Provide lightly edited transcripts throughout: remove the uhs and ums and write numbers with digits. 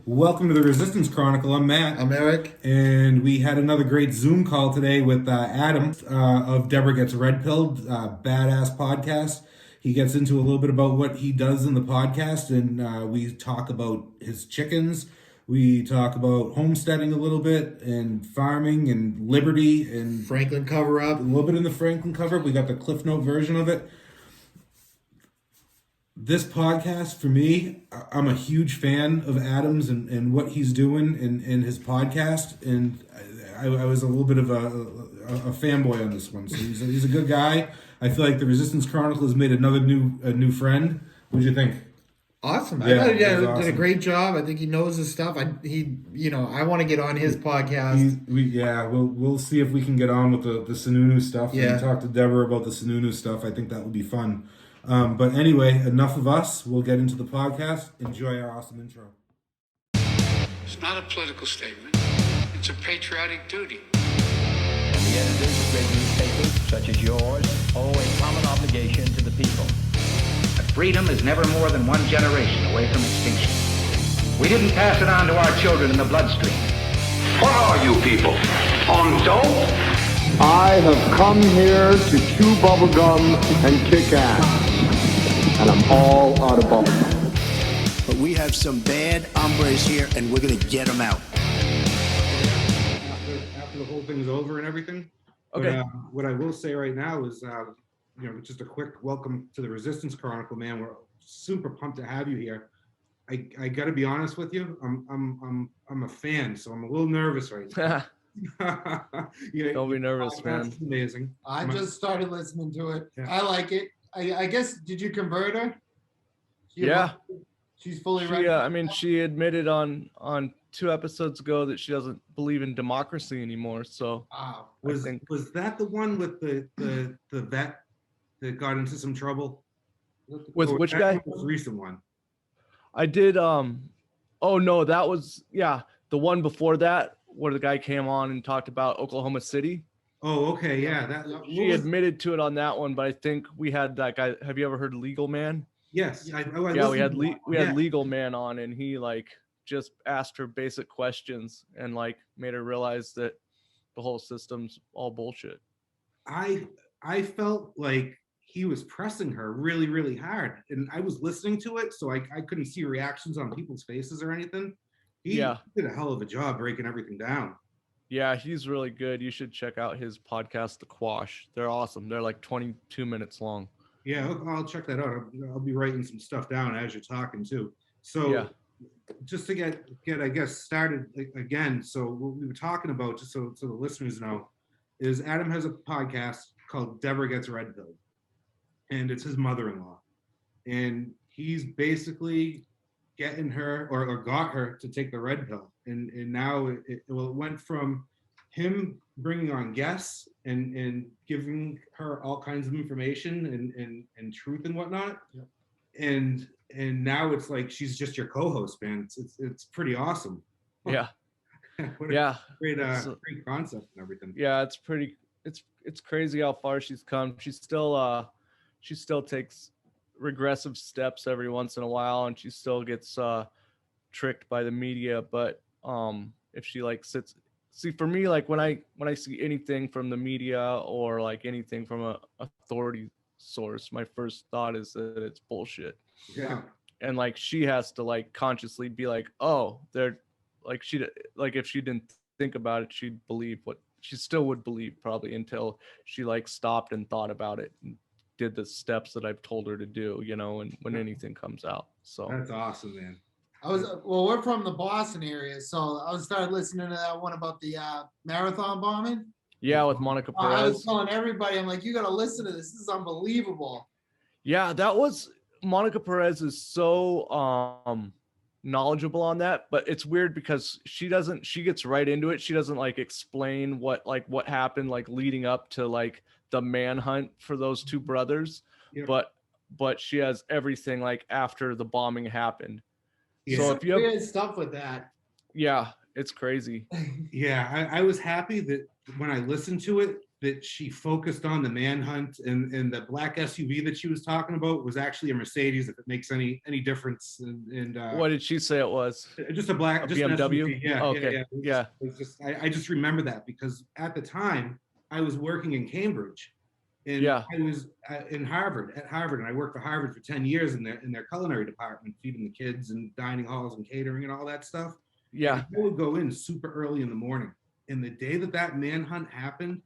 Welcome to the Resistance Chronicle. I'm Matt. I'm Eric. And we had another great Zoom call today with Adam of Debra Gets Red Pilled, badass podcast. He gets into a little bit about what he does in the podcast, and we talk about his chickens. We talk about homesteading a little bit, and farming, and liberty, and Franklin cover up. a little bit in the Franklin cover. We got the Cliff Note version of it. This podcast, for me, I'm a huge fan of Adams and what he's doing in his podcast, and I was a little bit of a fanboy on this one. So he's a good guy. I feel like the Resistance Chronicle has made another new friend. What do you think? Awesome. Yeah, I thought he did awesome. a great job. I think he knows his stuff. I want to get on his podcast. We'll see if we can get on with the Sununu stuff. Yeah. And talk to Debra about the Sununu stuff. I think that would be fun. But anyway, enough of us. We'll get into the podcast. Enjoy our awesome intro. It's not a political statement. It's a patriotic duty. And the editors of great newspapers, such as yours, owe a common obligation to the people. But freedom is never more than one generation away from extinction. We didn't pass it on to our children in the bloodstream. What are you people? On dope? I have come here to chew bubblegum and kick ass. And I'm all out of bubblegum. But we have some bad hombres here, and we're going to get them out. After the whole thing is over and everything. Okay. But, what I will say right now is, just a quick welcome to the Resistance Chronicle, man. We're super pumped to have you here. I got to be honest with you. I'm a fan, so I'm a little nervous right now. Don't be nervous, man. That's amazing. I just started listening to it. Yeah. I like it. I guess, did you convert her? Yeah. She's fully ready. I mean, she admitted on 2 episodes ago that she doesn't believe in democracy anymore. So Wow. Was that the one with the vet that got into some trouble? With Or which that guy? was the recent one. I did. Oh no, that was the one before that where the guy came on and talked about Oklahoma City. Oh, okay, yeah. She admitted to it on that one, but I think we had that guy. Have you ever heard Legal Man? Yes. We had Legal Man on, and he just asked her basic questions and made her realize that the whole system's all bullshit. I felt like he was pressing her really, really hard, and I was listening to it, so I couldn't see reactions on people's faces or anything. He did a hell of a job breaking everything down. Yeah, he's really good. You should check out his podcast, The Quash. They're awesome. They're 22 minutes long. Yeah, I'll check that out. I'll be writing some stuff down as you're talking too. So just to get I guess started again. So what we were talking about, just so the listeners know, is Adam has a podcast called Debra Gets Red Pilled, and it's his mother-in-law, and he's basically getting her or got her to take the red pill, and now it went from him bringing on guests and giving her all kinds of information and truth and whatnot. Yep. And now it's like she's just your co-host, man. It's pretty awesome. Yeah. Great great concept and everything. Yeah, it's crazy how far she's come. She still takes regressive steps every once in a while, and she still gets tricked by the media. But if she for me, when I see anything from the media or anything from a authority source, my first thought is that it's bullshit. Yeah. And she has to consciously be oh, they're if she didn't think about it, she'd believe what she still would believe probably until she stopped and thought about it and did the steps that I've told her to do, and when anything comes out. So that's awesome, man. We're from the Boston area, so I started listening to that one about the marathon bombing. Yeah, with Monica Perez. I was telling everybody, I'm like, you got to listen to this. This is unbelievable. Yeah, Monica Perez is so knowledgeable on that, but it's weird because she gets right into it. She doesn't explain what happened leading up to the manhunt for those 2 brothers. Yep. But she has everything after the bombing happened. Yeah. So if you have weird stuff with that. Yeah, it's crazy. Yeah, I was happy that when I listened to it, that she focused on the manhunt, and the black SUV that she was talking about was actually a Mercedes, if it makes any difference. And What did she say it was? just a black, just an BMW? SUV. Yeah, Okay. yeah. It was just, I just remember that because at the time I was working in Cambridge, and Yeah. I was at Harvard, and I worked for Harvard for 10 years in their culinary department, feeding the kids and dining halls and catering and all that stuff. Yeah. And I would go in super early in the morning. And the day that manhunt happened,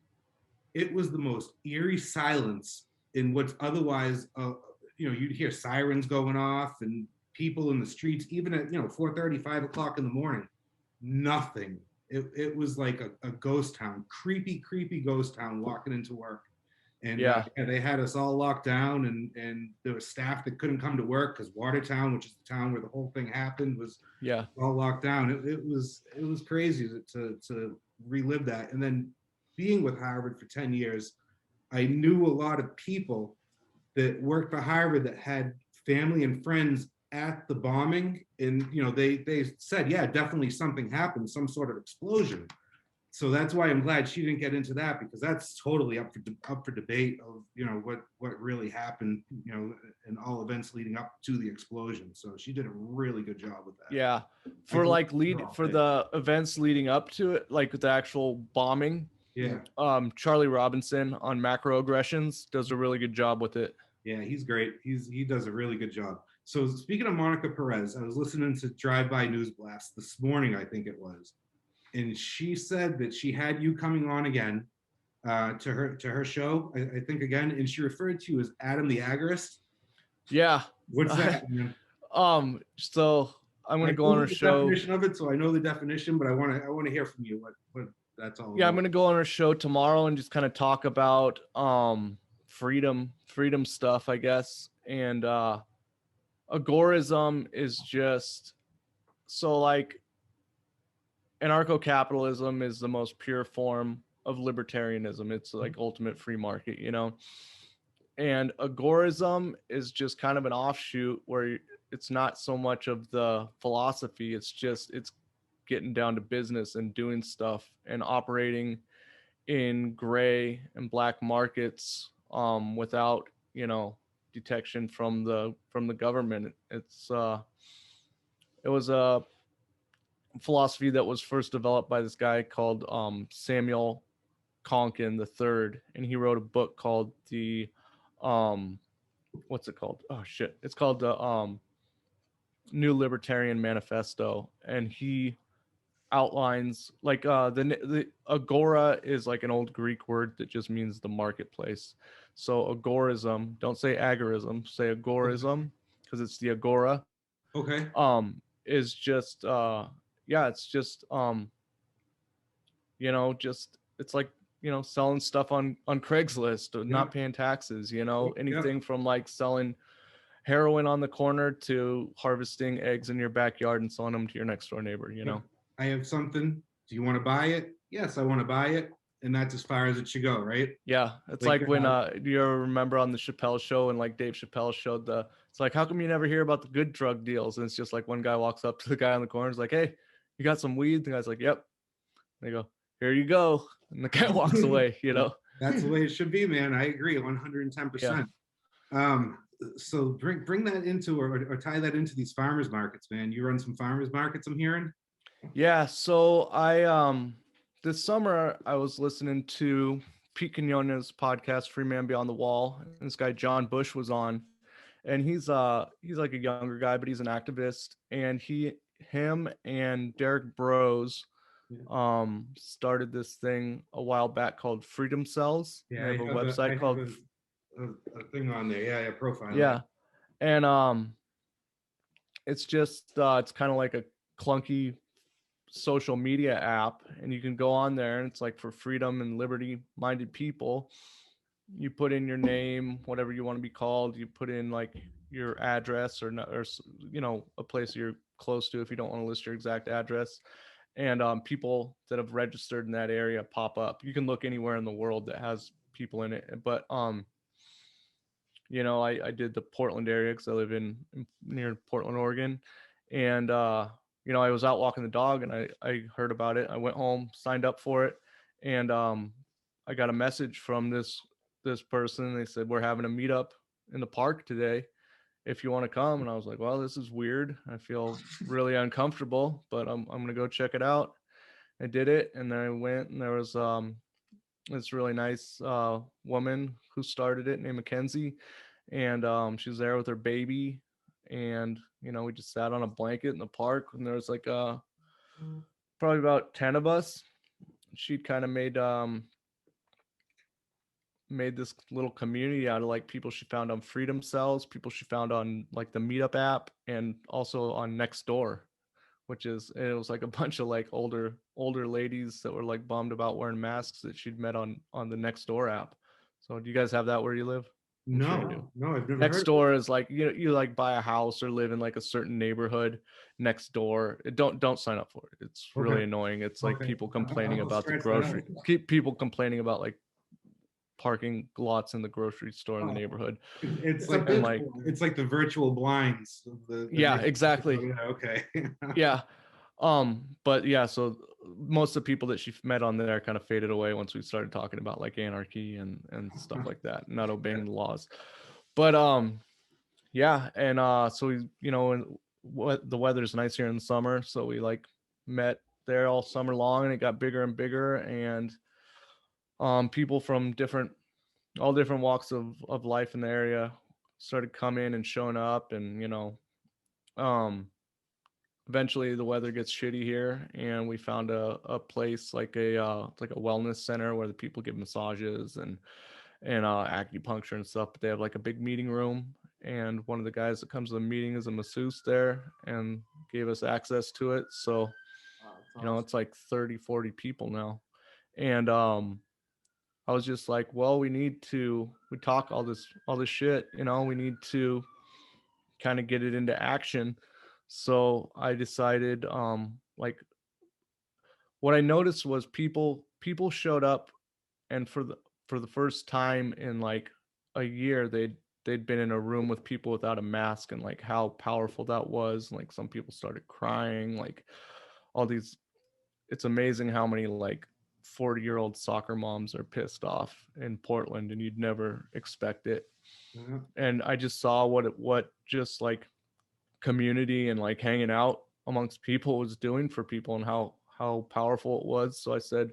it was the most eerie silence in what's otherwise, you'd hear sirens going off and people in the streets, even at 4:30, 5 o'clock in the morning. Nothing. It was like a ghost town, creepy ghost town walking into work. And they had us all locked down, and there was staff that couldn't come to work because Watertown, which is the town where the whole thing happened, was all locked down. It was crazy to relive that. And then being with Harvard for 10 years, I knew a lot of people that worked for Harvard that had family and friends at the bombing. And, they said, yeah, definitely something happened, some sort of explosion. So that's why I'm glad she didn't get into that, because that's totally up for debate of, what really happened, in all events leading up to the explosion. So she did a really good job with that. Yeah. For the events leading up to it, like the actual bombing. Yeah. Charlie Robinson on macroaggressions does a really good job with it. Yeah, he's great. He does a really good job. So speaking of Monica Perez, I was listening to Drive By News Blast this morning, I think it was. And she said that she had you coming on again to her show, I think again, and she referred to you as Adam the Agorist. Yeah. What's that, man? So I'm gonna go on her show. Definition of it, so I know the definition, but I want to hear from you what that's all. Yeah, about. I'm gonna go on her show tomorrow and just kind of talk about freedom stuff, I guess. And agorism is just so like. Anarcho-capitalism is the most pure form of libertarianism. It's like ultimate free market, and agorism is just kind of an offshoot where it's not so much of the philosophy. It's getting down to business and doing stuff and operating in gray and black markets without, detection from the government. It was a philosophy that was first developed by this guy called Samuel Konkin III, and he wrote a book called the what's it called? Oh shit. It's called the New Libertarian Manifesto, and he outlines like the agora is like an old Greek word that just means the marketplace. So agorism, don't say agorism, say agorism, because it's the agora. Okay. Is just it's just it's like selling stuff on Craigslist, not paying taxes, anything from like selling heroin on the corner to harvesting eggs in your backyard and selling them to your next door neighbor. I have something. Do you want to buy it? Yes, I want to buy it. And that's as far as it should go, right? Yeah. It's like when do you ever remember on the Chappelle show, and like Dave Chappelle showed it's like, how come you never hear about the good drug deals? And it's just like one guy walks up to the guy on the corner, is like, hey, you got some weed? The guy's like, yep. And they go, here you go. And the guy walks away, That's the way it should be, man. I agree 110%. Yeah. So bring that into or tie that into these farmers markets, man. You run some farmers markets, I'm hearing. Yeah. So I this summer I was listening to Pete Quinones' podcast, Free Man Beyond the Wall. And this guy John Bush was on, and he's like a younger guy, but he's an activist. And him and Derek Bros started this thing a while back called Freedom Cells. Yeah, they have a website called a thing on there. Yeah, profile. Yeah. And it's just it's kind of like a clunky social media app, and you can go on there, and it's like for freedom and liberty minded people. You put in your name, whatever you want to be called, you put in like your address or a place you're close to if you don't want to list your exact address, and people that have registered in that area pop up. You can look anywhere in the world that has people in it, but I did the Portland area because I live near Portland, Oregon, and I was out walking the dog, and I heard about it. I went home, signed up for it, and I got a message from this person. They said, we're having a meetup in the park today if you want to come. And I was like, well, this is weird. I feel really uncomfortable, but I'm going to go check it out. I did it. And then I went, and there was this really nice woman who started it named Mackenzie. And she was there with her baby. And, you know, we just sat on a blanket in the park, and there was like probably about 10 of us. She'd kind of made this little community out of like people she found on Freedom Cells, people she found on like the Meetup app, and also on Nextdoor, it was like a bunch of like older ladies that were like bummed about wearing masks that she'd met on the Nextdoor app. So do you guys have that where you live? No, Sure you do. no, I've never Next heard of door is like you like buy a house or live in like a certain neighborhood next door. Don't sign up for it. It's really Okay. annoying. It's like Okay. people complaining I'll about the scratch that out. grocery. Keep people complaining about like parking lots in the grocery store in the Oh. neighborhood. It's a like big like one. it's like the virtual blinds. Of the yeah, exactly. Oh, yeah, okay. Yeah. But yeah, so most of the people that she met on there kind of faded away once we started talking about like anarchy and stuff like that, not obeying the laws. But yeah, and so we, you know, and what the weather's nice here in the summer, so we like met there all summer long, and it got bigger and bigger, and people from all different walks of life in the area started coming and showing up, and you know, eventually the weather gets shitty here, and we found a place like a wellness center where the people give massages and acupuncture and stuff, but they have like a big meeting room, and one of the guys that comes to the meeting is a masseuse there and gave us access to it. So you know, it's like 30-40 people now. And I was just like, well, we talk all this shit, you know, we need to kind of get it into action. So I decided, like, what I noticed was people showed up, and for the first time in like a year, they'd been in a room with people without a mask, and like how powerful that was. Like some people started crying, like all these. It's amazing how many like 40-year-old soccer moms are pissed off in Portland, and you'd never expect it. Yeah. And I just saw what just like community and like hanging out amongst people was doing for people, and how powerful it was. So I said,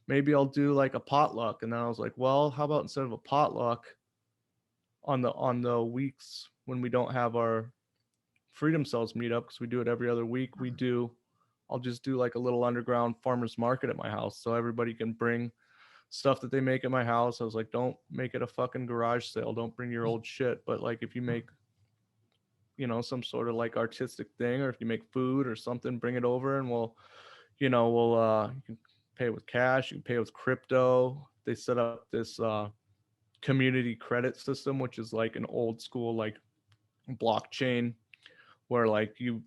maybe I'll do like a potluck. And then I was like, well, how about instead of a potluck, on the weeks when we don't have our Freedom Cells meetup, because we do it every other week, I'll just do like a little underground farmers market at my house, so everybody can bring stuff that they make at my house. I was like, don't make it a fucking garage sale. Don't bring your old shit. But like, if you make, you know, some sort of like artistic thing, or if you make food or something, bring it over, and you can pay with cash, you can pay with crypto. They set up this community credit system, which is like an old school like blockchain, where like you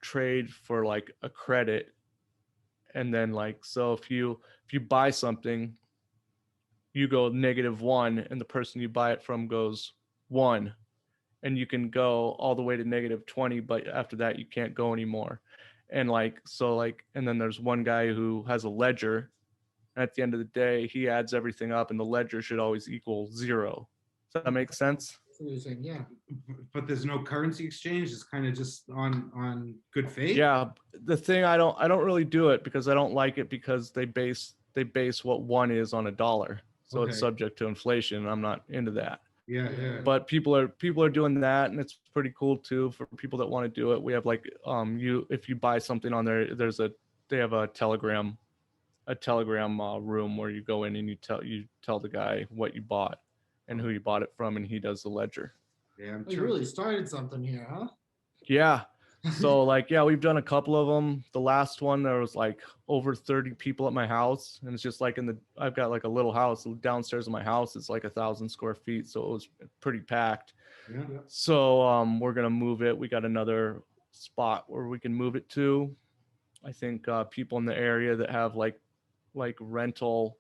trade for like a credit, and then like, so if you buy something, you go -1, and the person you buy it from goes 1, and you can go all the way to -20, but after that you can't go anymore. And like, so like, and then there's one guy who has a ledger, and at the end of the day he adds everything up, and the ledger should always equal 0. Does that make sense? Yeah. But there's no currency exchange. It's kind of just on good faith. Yeah, the thing, I don't really do it because I don't like it, because they base what 1 is on $1, so Okay. it's subject to inflation, and I'm not into that. Yeah, yeah. But people are doing that, and it's pretty cool too for people that want to do it. We have like if you buy something on there, they have a telegram room where you go in and you tell the guy what you bought and who you bought it from, and he does the ledger. Yeah, I'm You sure. really started something here, huh? Yeah. So like, yeah, we've done a couple of them. The last one, there was like over 30 people at my house, and it's just like I've got like a little house downstairs of my house. It's like 1,000 square feet, so it was pretty packed. Yeah. So we're gonna move it. We got another spot where we can move it to. I think people in the area that have like rental,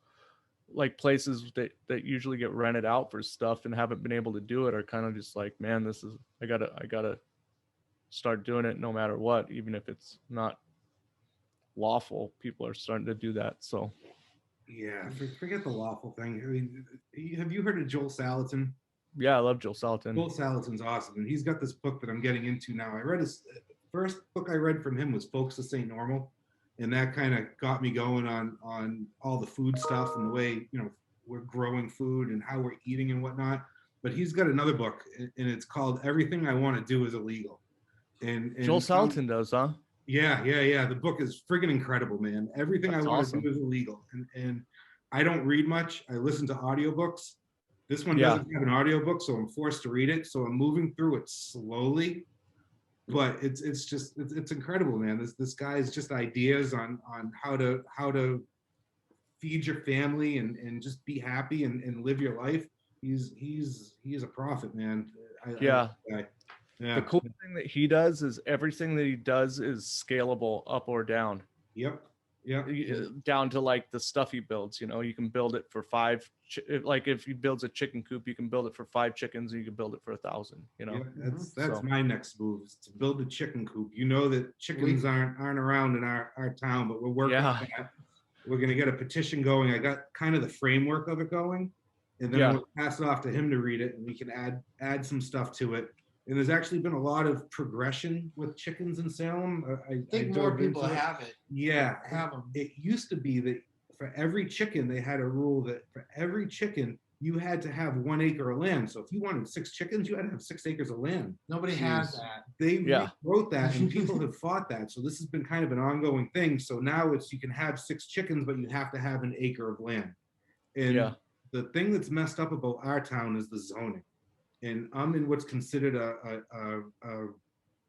like places that usually get rented out for stuff and haven't been able to do it, are kind of just like, man, I gotta start doing it no matter what, even if it's not lawful. People are starting to do that. So Yeah, forget the lawful thing. I mean, have you heard of Joel Salatin? Yeah, I love Joel Salatin. Joel Salatin's awesome, and he's got this book that I'm getting into now. I read his first book I read from him was Folks This Ain't Normal, and that kind of got me going on all the food stuff and the way, you know, we're growing food and how we're eating and whatnot. But he's got another book, and it's called Everything I Want to Do Is Illegal. And Joel Salatin does, huh? Yeah. The book is friggin' incredible, man. Everything That's I Want awesome. to Do Is Illegal. And I don't read much. I listen to audiobooks. This one Yeah. doesn't have an audiobook, so I'm forced to read it. So I'm moving through it slowly. But it's incredible, man. This guy's just ideas on how to feed your family and just be happy and live your life. He's a prophet, man. Yeah. Yeah. The cool thing that he does is everything that he does is scalable up or down. Yep. Down to like the stuff he builds. You know, you can build it for 5. Like if he builds a chicken coop, you can build it for 5 chickens, and you can build it for 1,000. You know, yeah, that's my next move, is to build a chicken coop. You know that chickens aren't around in our town, but we're working on that. We're gonna get a petition going. I got kind of the framework of it going, and then I'll pass it off to him to read it, and we can add some stuff to it. And there's actually been a lot of progression with chickens in Salem. I think more people have it. Yeah, have them. It used to be that for every chicken, they had a rule that for every chicken, you had to have 1 acre of land. So if you wanted 6 chickens, you had to have 6 acres of land. Nobody has that. They wrote that, and people have fought that. So this has been kind of an ongoing thing. So now it's, you can have 6 chickens, but you have to have 1 acre of land. And the thing that's messed up about our town is the zoning. And I'm in what's considered a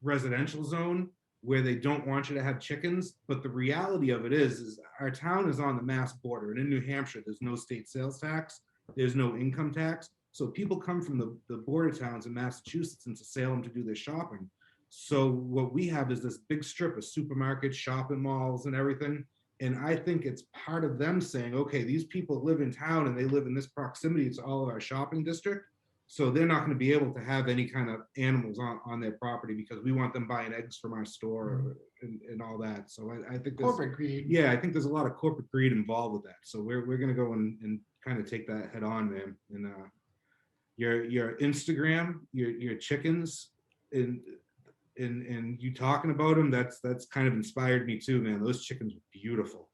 residential zone where they don't want you to have chickens. But the reality of it is our town is on the Mass border. And in New Hampshire, there's no state sales tax. There's no income tax. So people come from the border towns in Massachusetts into Salem to do their shopping. So what we have is this big strip of supermarkets, shopping malls, and everything. And I think it's part of them saying, okay, these people live in town and they live in this proximity to all of our shopping district. So they're not going to be able to have any kind of animals on their property because we want them buying eggs from our store and all that. So I think corporate greed. Yeah, I think there's a lot of corporate greed involved with that. So we're going to go and kind of take that head on, man. And your Instagram, your chickens, and you talking about them, that's kind of inspired me too, man. Those chickens were beautiful.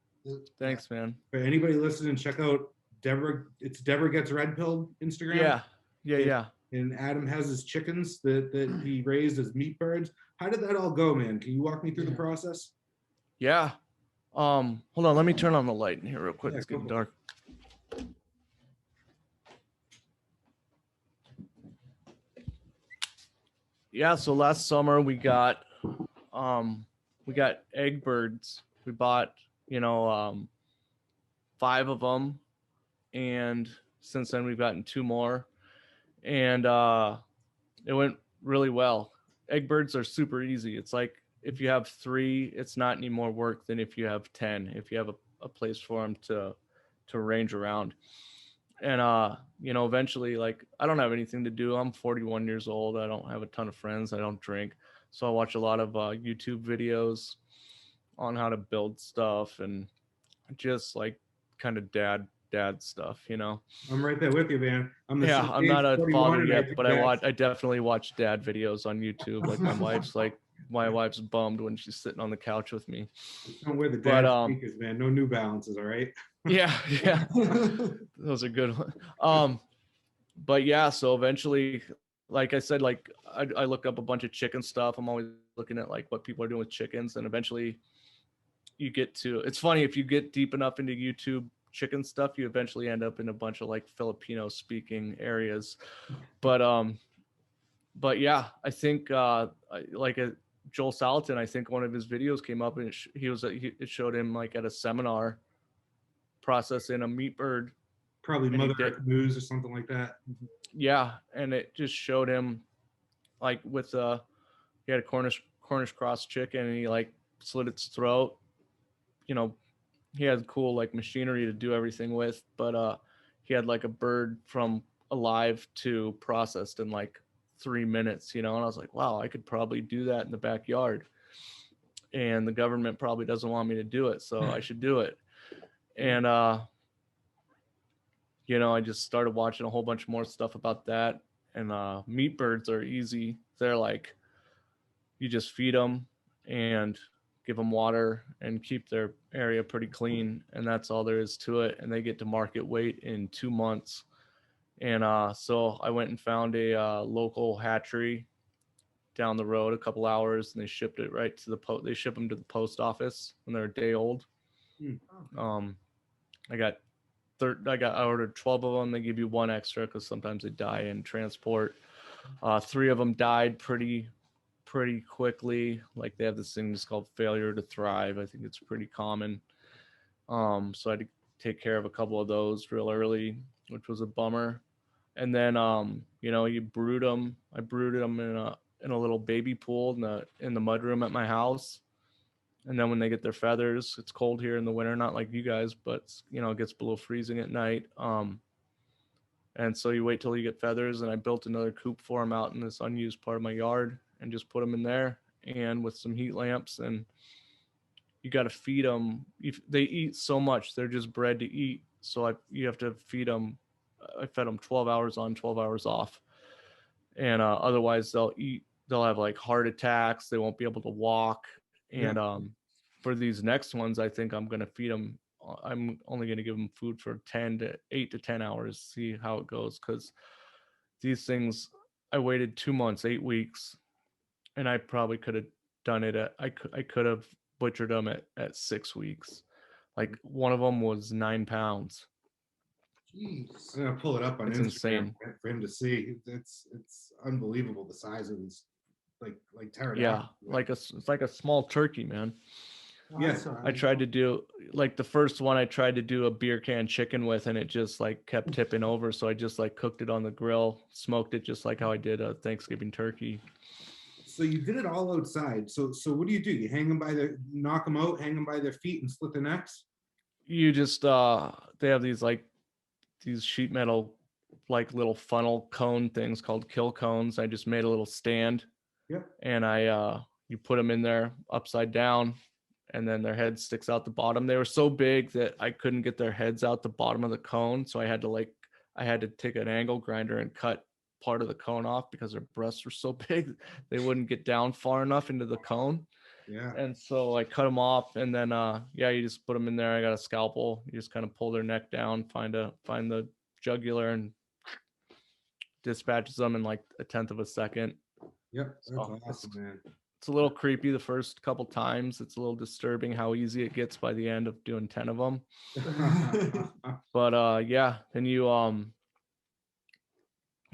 Thanks, man. For anybody listening, check out Debra. It's Debra Gets Red Pilled Instagram. Yeah. And Adam has his chickens that he raised as meat birds. How did that all go, man? Can you walk me through the process? Yeah. Hold on, let me turn on the light in here real quick. It's getting dark. Yeah, so last summer we got egg birds. We bought, 5 of them, and since then we've gotten 2 more, and it went really well. Egg birds are super easy. It's like if you have 3, it's not any more work than if you have 10, if you have a place for them to range around. And eventually, like, I don't have anything to do. I'm 41 years old. I don't have a ton of friends. I don't drink, so I watch a lot of YouTube videos on how to build stuff and just like kind of dad stuff, I'm right there with you, man. I'm not a father yet, but I definitely watch dad videos on YouTube. Like my wife's bummed when she's sitting on the couch with me. Don't wear the dad sneakers, man. No New Balances, all right? Yeah. Those are good ones. But yeah, so eventually, like I said, like I look up a bunch of chicken stuff. I'm always looking at like what people are doing with chickens, and eventually you get to, it's funny, if you get deep enough into YouTube chicken stuff, you eventually end up in a bunch of like Filipino speaking areas. But yeah, I think Joel Salatin, I think one of his videos came up, and it showed him like at a seminar processing a meat bird, probably Mother Earth News or something like that. Yeah, and it just showed him like with he had a Cornish cross chicken, and he like slit its throat. He had cool like machinery to do everything with, but he had like a bird from alive to processed in like 3 minutes, and I was like, wow, I could probably do that in the backyard, and the government probably doesn't want me to do it, so I should do it. And I just started watching a whole bunch more stuff about that. And meat birds are easy. They're like, you just feed them and give them water and keep their area pretty clean. And that's all there is to it. And they get to market weight in 2 months. And so I went and found a local hatchery down the road a couple hours, and they shipped it right to they ship them to the post office when they're a day old. I ordered 12 of them. They give you one extra because sometimes they die in transport. 3 of them died pretty quickly. Like, they have this thing that's called failure to thrive. I think it's pretty common. So I had to take care of a couple of those real early, which was a bummer. And then you brood them. I brooded them in a little baby pool in the mudroom at my house. And then when they get their feathers, it's cold here in the winter, not like you guys, but it gets below freezing at night. And so you wait till you get feathers, and I built another coop for them out in this unused part of my yard and just put them in there, and with some heat lamps. And you got to feed them. They eat so much, they're just bred to eat. So you have to feed them. I fed them 12 hours on, 12 hours off. And otherwise they'll have like heart attacks. They won't be able to walk. And for these next ones, I think I'm going to feed them. I'm only going to give them food for 8 to 10 hours, see how it goes. Because these things, I waited 2 months, 8 weeks, and I probably could have done it I could have butchered them at 6 weeks. Like, one of them was 9 pounds. Jeez. I'm gonna pull it up on It's Instagram insane for him to see. It's unbelievable, the size of these, like pterodactyl. Yeah, it's like a small turkey, man. Yes, I tried to do, like, the first one I tried to do a beer can chicken with, and it just like kept tipping over. So I just like cooked it on the grill, smoked it just like how I did a Thanksgiving turkey. So you did it all outside. So what do? You hang them knock them out, hang them by their feet, and split their necks? You just they have these sheet metal, like, little funnel cone things called kill cones. I just made a little stand. Yep. And you put them in there upside down, and then their head sticks out the bottom. They were so big that I couldn't get their heads out the bottom of the cone. So I had to take an angle grinder and cut part of the cone off because their breasts were so big they wouldn't get down far enough into the cone. Yeah. And so I cut them off, and then you just put them in there. I got a scalpel. You just kind of pull their neck down, find the jugular, and dispatches them in like 1/10 of a second. Yep. That's So awesome, man. it's a little creepy the first couple times. It's a little disturbing how easy it gets by the end of doing 10 of them. But then you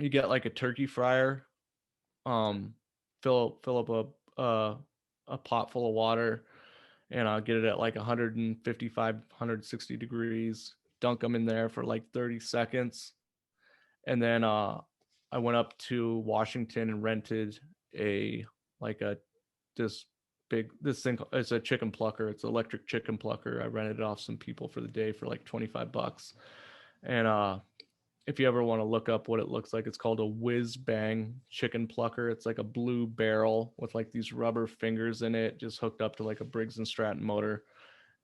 get like a turkey fryer, fill up a pot full of water, and I'll get it at like 155, 160 degrees, dunk them in there for like 30 seconds. And then I went up to Washington and rented this thing. It's a chicken plucker. It's an electric chicken plucker. I rented it off some people for the day for like $25. And if you ever want to look up what it looks like, it's called a whiz bang chicken plucker. It's like a blue barrel with like these rubber fingers in it, just hooked up to like a Briggs and Stratton motor.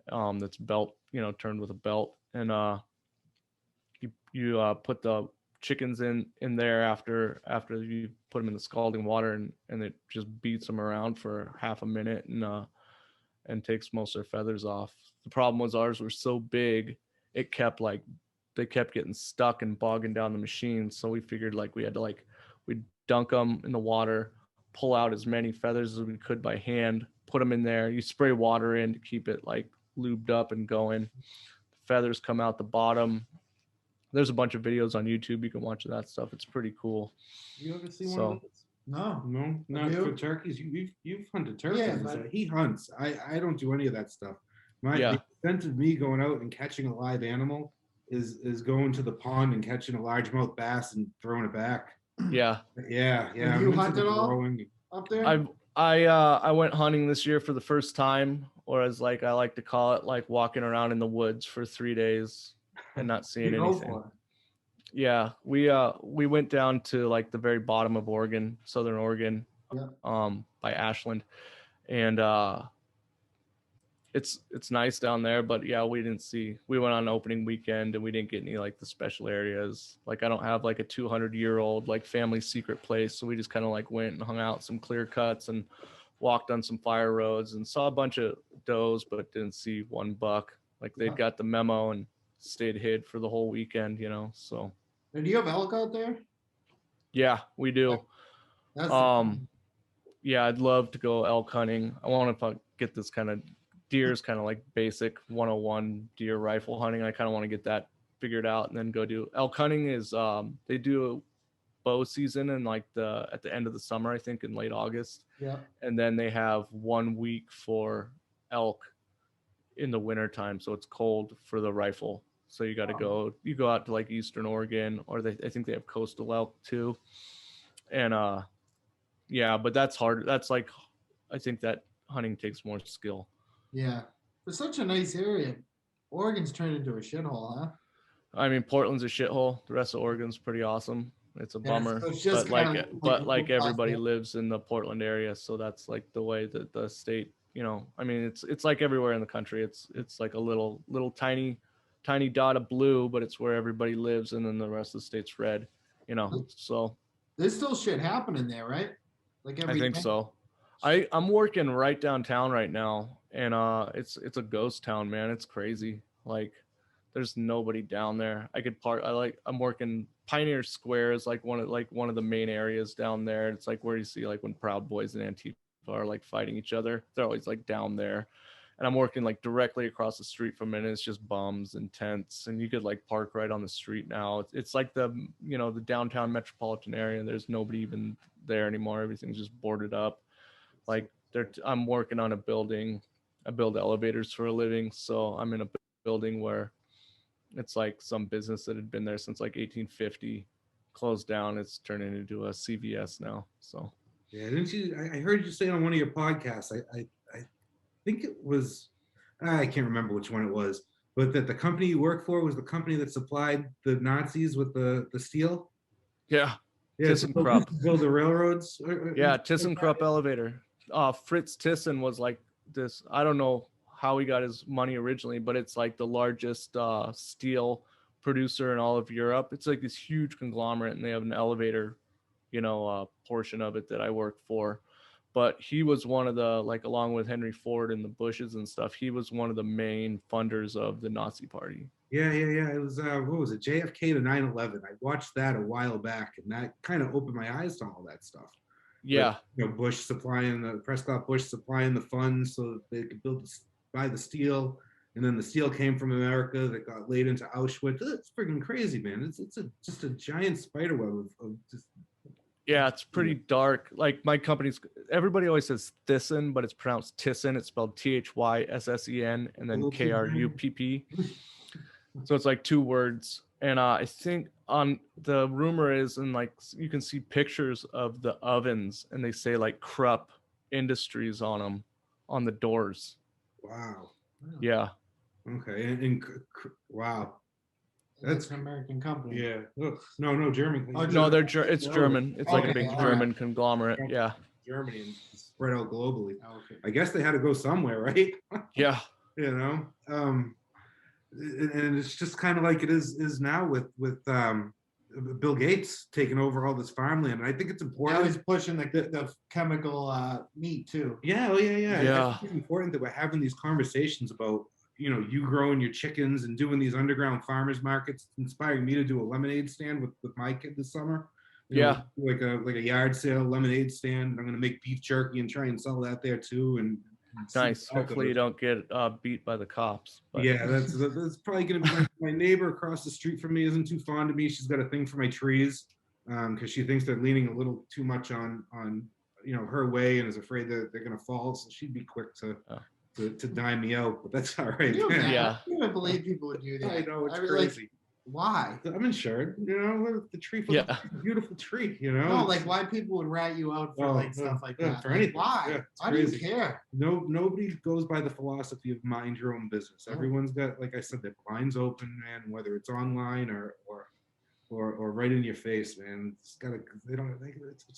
That's belt, turned with a belt. And you put the chickens in there after you put them in the scalding water, and it just beats them around for half a minute and takes most of their feathers off. The problem was ours were so big, they kept getting stuck and bogging down the machine. So we figured like we'd dunk them in the water, pull out as many feathers as we could by hand, put them in there. You spray water in to keep it like lubed up and going. The feathers come out the bottom. There's a bunch of videos on YouTube. You can watch that stuff. It's pretty cool. You ever see one of those? No, not for turkeys. You've hunted turkeys. Yeah, but he hunts. I don't do any of that stuff. The extent of me going out and catching a live animal is going to the pond and catching a largemouth bass and throwing it back. Yeah. Have you hunted all up there? I went hunting this year for the first time, or as like I like to call it, like walking around in the woods for 3 days and not seeing anything. Yeah, we went down to like the very bottom of Oregon, Southern Oregon, by Ashland, and it's nice down there, but yeah, we went on opening weekend and we didn't get any like the special areas. Like I don't have like a 200-year-old like family secret place. So we just kind of like went and hung out some clear cuts and walked on some fire roads and saw a bunch of does, but didn't see one buck. Like they'd got the memo and stayed hid for the whole weekend, you know? So. And do you have elk out there? Yeah, we do. That's yeah, I'd love to go elk hunting. I want to get this kind of deer's kind of like basic 101 deer rifle hunting. I kind of want to get that figured out and then go do elk hunting. Is they do a bow season and like at the end of the summer, I think in late August. Yeah. And then they have 1 week for elk in the winter time, so it's cold for the rifle. So you got to go out to like Eastern Oregon, or I think they have coastal elk too. And yeah, but that's hard. That's like, I think that hunting takes more skill. Yeah. It's such a nice area. Oregon's turned into a shithole, huh? I mean, Portland's a shithole. The rest of Oregon's pretty awesome. It's a bummer, so it's just but like everybody lives in the Portland area, so that's like the way that the state, you know. I mean, it's like everywhere in the country. It's like a little tiny dot of blue, but it's where everybody lives, and then the rest of the state's red, you know. So there's still shit happening there, right? Like I think so. I'm working right downtown right now, and it's a ghost town, man. It's crazy. Like there's nobody down there. I could park. I'm working Pioneer Square is like one of the main areas down there. It's like where you see like when Proud Boys and Antifa are like fighting each other. They're always like down there. And I'm working like directly across the street from it. And it's just bums and tents, and you could like park right on the street now. It's like the downtown metropolitan area, and there's nobody even there anymore. Everything's just boarded up. Like I'm working on a building. I build elevators for a living, so I'm in a building where it's like some business that had been there since like 1850 closed down. It's turning into a CVS now. So yeah, didn't you? I heard you say on one of your podcasts. I think it was, I can't remember which one it was, but that the company you work for was the company that supplied the Nazis with the steel. Yeah. Yeah, ThyssenKrupp. Build the railroads. Yeah, ThyssenKrupp elevator. Fritz Thyssen was like this. I don't know how he got his money originally, but it's like the largest steel producer in all of Europe. It's like this huge conglomerate, and they have an elevator, portion of it that I work for. But he was one of the, like, along with Henry Ford and the Bushes and stuff, he was one of the main funders of the Nazi Party. Yeah. It was, what was it, JFK to 9/11. I watched that a while back, and that kind of opened my eyes to all that stuff. Yeah. Like, Prescott Bush supplying the funds so that they could buy the steel, and then the steel came from America that got laid into Auschwitz. It's freaking crazy, man. It's just a giant spider web of just. Yeah, it's pretty dark. Like my company's, everybody always says Thyssen, but it's pronounced Thyssen. It's spelled Thyssen and then Krupp. So it's like two words. And I think on the rumor is, and like you can see pictures of the ovens, and they say like Krupp Industries on them, on the doors. Wow. Yeah. Okay. And wow. That's an American company. Yeah. No, German. Oh, no, it's German. It's like a big German conglomerate. Yeah. Germany and spread out globally. Okay. I guess they had to go somewhere, right? Yeah. And it's just kind of like it is now with Bill Gates taking over all this farmland, and I think it's important. Now he's pushing the chemical meat too. Yeah. Yeah. It's important that we're having these conversations about, you growing your chickens and doing these underground farmers markets. It's inspiring me to do a lemonade stand with my kid this summer. Like a yard sale lemonade stand. I'm going to make beef jerky and try and sell that there too. And nice. Hopefully you don't get beat by the cops. But. Yeah, that's probably going to be my neighbor across the street from me isn't too fond of me. She's got a thing for my trees because she thinks they're leaning a little too much on her way, and is afraid that they're going to fall. So she'd be quick to dime me out, but that's all right. Yeah. I can't believe people would do that. I know, it's crazy. Why? I'm insured, the tree for a beautiful tree, No, like why people would rat you out for stuff like that. For anything. Why? Yeah, why do you care? Nobody goes by the philosophy of mind your own business. Everyone's got, like I said, their blinds open, man, whether it's online or or right in your face, man. It's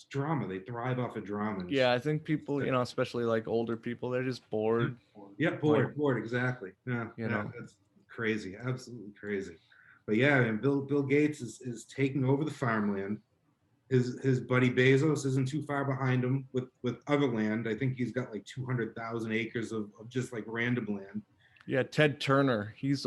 drama. They thrive off of drama. Yeah, I think people, especially like older people, they're just bored. Yeah, bored, exactly. Yeah, that's crazy, absolutely crazy. But yeah, and Bill Gates is taking over the farmland. His buddy Bezos isn't too far behind him with other land. I think he's got like 200,000 acres of just like random land. Yeah, Ted Turner, he was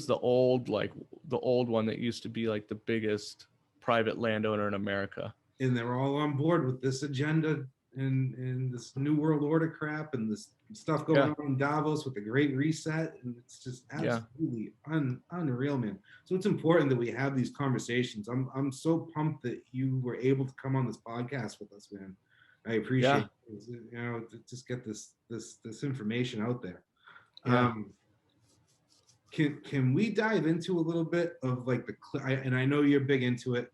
the old one that used to be like the biggest private landowner in America. And they're all on board with this agenda and this new world order crap and this stuff going on in Davos with the Great Reset, and it's just absolutely unreal, man. So it's important that we have these conversations. I'm so pumped that you were able to come on this podcast with us, man. I appreciate it, to just get this information out there. Can we dive into a little bit of like and I know you're big into it,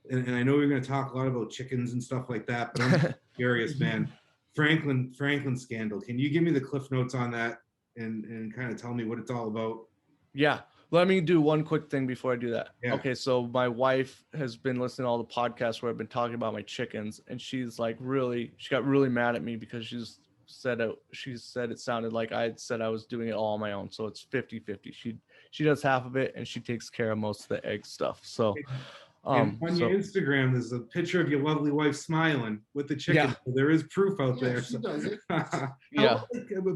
and I know we're going to talk a lot about chickens and stuff like that, but I'm curious, man. Franklin scandal. Can you give me the cliff notes on that and kind of tell me what it's all about? Yeah. Let me do one quick thing before I do that. Yeah. Okay. So my wife has been listening to all the podcasts where I've been talking about my chickens, and she's like she got really mad at me because she said it sounded like I had said I was doing it all on my own. So it's 50-50. She does half of it, and she takes care of most of the egg stuff. So on your Instagram, there's a picture of your lovely wife smiling with the chicken. Yeah. So there is proof out there. She does it.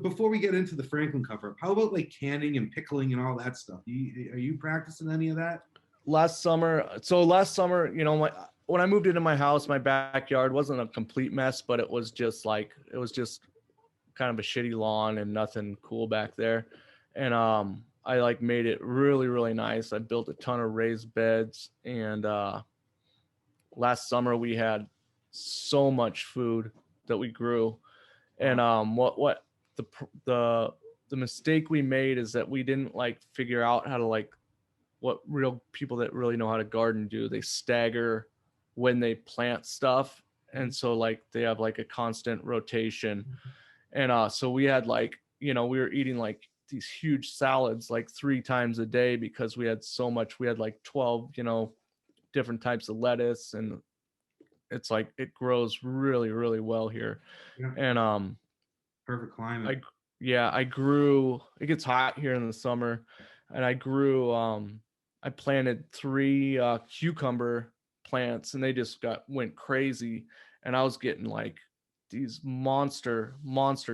Before we get into the Franklin cover, how about like canning and pickling and all that stuff? Are you practicing any of that? Last summer, when I moved into my house, my backyard wasn't a complete mess, but it was just kind of a shitty lawn and nothing cool back there. And I like made it really, really nice. I built a ton of raised beds, and last summer we had so much food that we grew. And what the mistake we made is that we didn't like figure out how to like what real people that really know how to garden do. They stagger when they plant stuff, and so like they have like a constant rotation. And so we had like, we were eating like these huge salads like 3 times a day because we had so much. We had like 12 different types of lettuce, and it's like it grows really, really well here. And perfect climate. I grew, it gets hot here in the summer, and I grew I planted 3 cucumber plants, and they just went crazy, and I was getting like these monster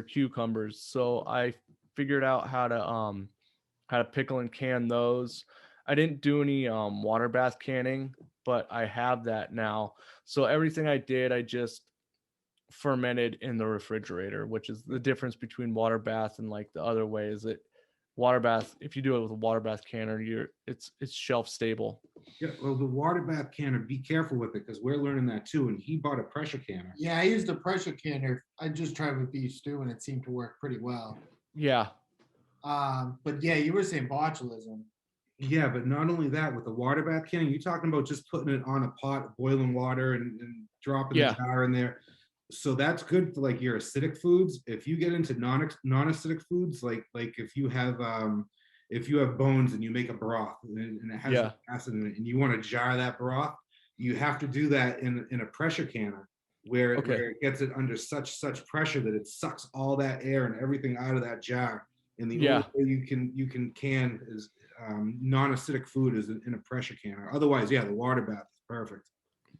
cucumbers. So I figured out how to pickle and can those. I didn't do any water bath canning, but I have that now. So everything I did, I just fermented in the refrigerator, which is the difference between water bath and like the other way is that water bath, if you do it with a water bath canner, it's shelf stable. Yeah, well, the water bath canner, be careful with it because we're learning that too. And he bought a pressure canner. Yeah, I used a pressure canner. I just tried with beef stew, and it seemed to work pretty well. Yeah. But yeah, you were saying botulism. Yeah, but not only that, with the water bath canning, you're talking about just putting it on a pot of boiling water and dropping the jar in there. So that's good for like your acidic foods. If you get into non-acidic foods, like if you have bones and you make a broth and it has acid in it, and you want to jar that broth, you have to do that in a pressure canner where it gets it under such pressure that it sucks all that air and everything out of that jar. And the only way you can can is non-acidic food is in a pressure canner. Otherwise, the water bath is perfect.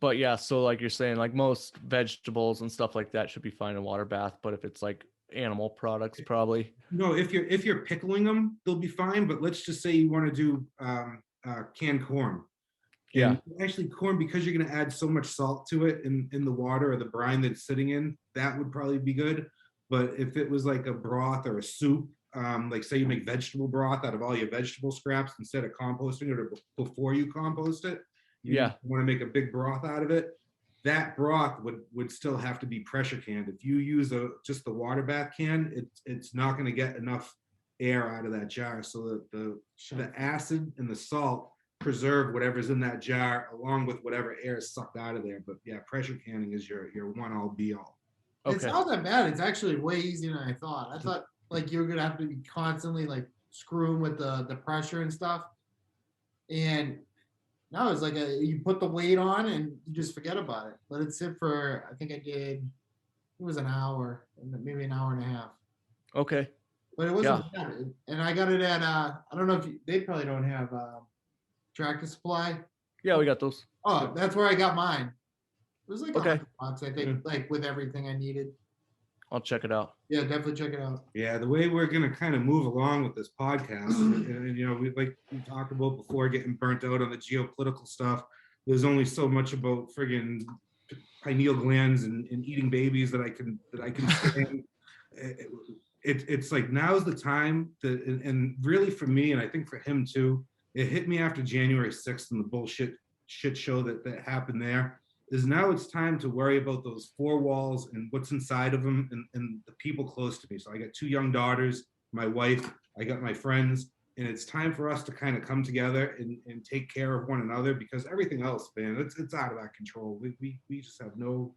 But yeah, so like you're saying, like most vegetables and stuff like that should be fine in water bath. But if it's like animal products, probably no. If you're pickling them, they'll be fine. But let's just say you want to do canned corn. And actually, corn, because you're going to add so much salt to it in the water or the brine that it's sitting in, that would probably be good. But if it was like a broth or a soup, like say you make vegetable broth out of all your vegetable scraps instead of composting it or before you compost it, you want to make a big broth out of it, that broth would still have to be pressure canned. If you use just the water bath can, it's not going to get enough air out of that jar, so that the acid and the salt preserve whatever's in that jar along with whatever air is sucked out of there. But yeah, pressure canning is your one all be all. Okay. It's not that bad. It's actually way easier than I thought. I thought like you were gonna have to be constantly like screwing with the pressure and stuff. And No, it's like you put the weight on and you just forget about it. Let it sit for, I think I did, it was an hour, maybe an hour and a half. Okay. But it wasn't bad. And I got it at, I don't know if they probably don't have Tractor Supply. Yeah, we got those. Oh, that's where I got mine. It was like Okay. $100, I think, like with everything I needed. I'll check it out. Yeah, definitely check it out. Yeah, the way we're gonna kind of move along with this podcast, and you know, we talked about before getting burnt out on the geopolitical stuff. There's only so much about friggin' pineal glands and eating babies that I can stand. It's like now's the time that, and really for me, and I think for him too, it hit me after January 6th and the shit show that happened there. Is now it's time to worry about those four walls and what's inside of them and the people close to me. So I got 2 young daughters, my wife, I got my friends, and it's time for us to kind of come together and take care of one another, because everything else, man, it's out of our control. We just have no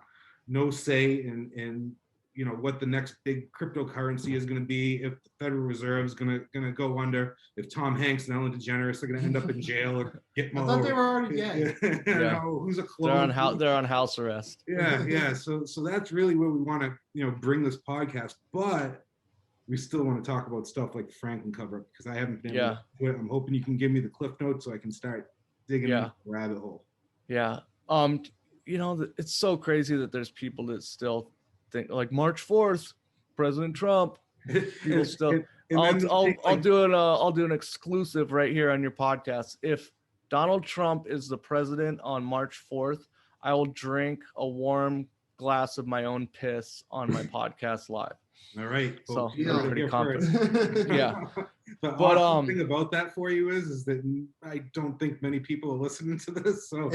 say in you know what the next big cryptocurrency is going to be, if the Federal Reserve is going to go under, if Tom Hanks and Ellen DeGeneres are going to end up in jail or get I thought they were already dead. Yeah. Who's a They're clone? they're on house arrest. Yeah. So that's really where we want to bring this podcast, but we still want to talk about stuff like the Franklin cover, because I haven't been able to do it. I'm hoping you can give me the cliff notes so I can start digging into the rabbit hole. Yeah. It's so crazy that there's people that still think like March 4th, President Trump. People still. I'll do an exclusive right here on your podcast. If Donald Trump is the president on March 4th, I will drink a warm glass of my own piss on my podcast live. All right. So well, I'm pretty confident. Yeah. The awesome thing about that for you is that I don't think many people are listening to this. So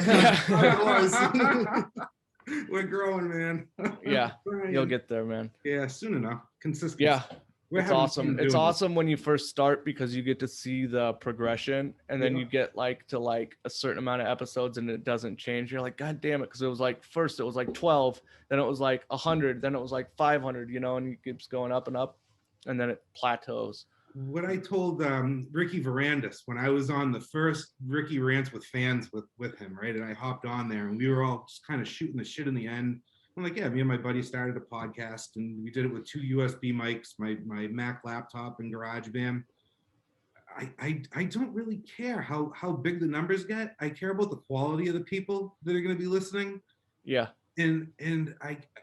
we're growing, man. Yeah. You'll get there, man. Yeah, soon enough. Consistency. Yeah. It's awesome. It's awesome when you first start, because you get to see the progression, and then you get to a certain amount of episodes and it doesn't change. You're like, God damn it. Cause it was like, first it was like 12, then it was like 100, then it was like 500, and it keeps going up and up, and then it plateaus. What I told Ricky Varandas when I was on the first Ricky Rants with Fans with him, right? And I hopped on there and we were all just kind of shooting the shit in the end. I'm like, yeah, me and my buddy started a podcast and we did it with 2 USB mics, my Mac laptop and GarageBand. I don't really care how big the numbers get. I care about the quality of the people that are going to be listening. Yeah. And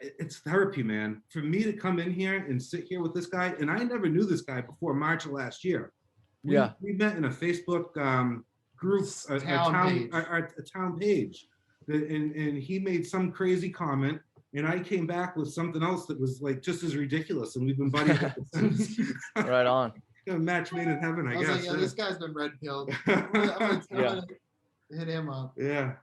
it's therapy, man. For me to come in here and sit here with this guy, and I never knew this guy before March of last year. We met in a Facebook group, a town page, and he made some crazy comment. And I came back with something else that was like just as ridiculous, and we've been buddies ever since. Right on. A match made in heaven, I guess. Like, yeah, this guy's been red pilled. I'm gonna hit him up. Yeah.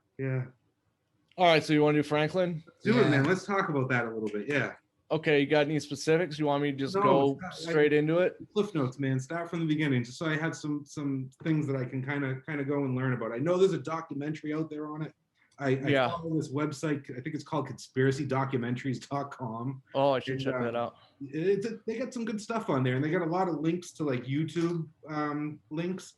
All right, so you want to do Franklin? Do it, man. Let's talk about that a little bit. Yeah. Okay, you got any specifics? You want me to just go straight into it? Cliff notes, man. Start from the beginning, just so I have some things that I can kind of go and learn about. I know there's a documentary out there on it. I follow this website. I think it's called conspiracydocumentaries.com. Oh, I should check that out. They got some good stuff on there, and they got a lot of links to like YouTube links,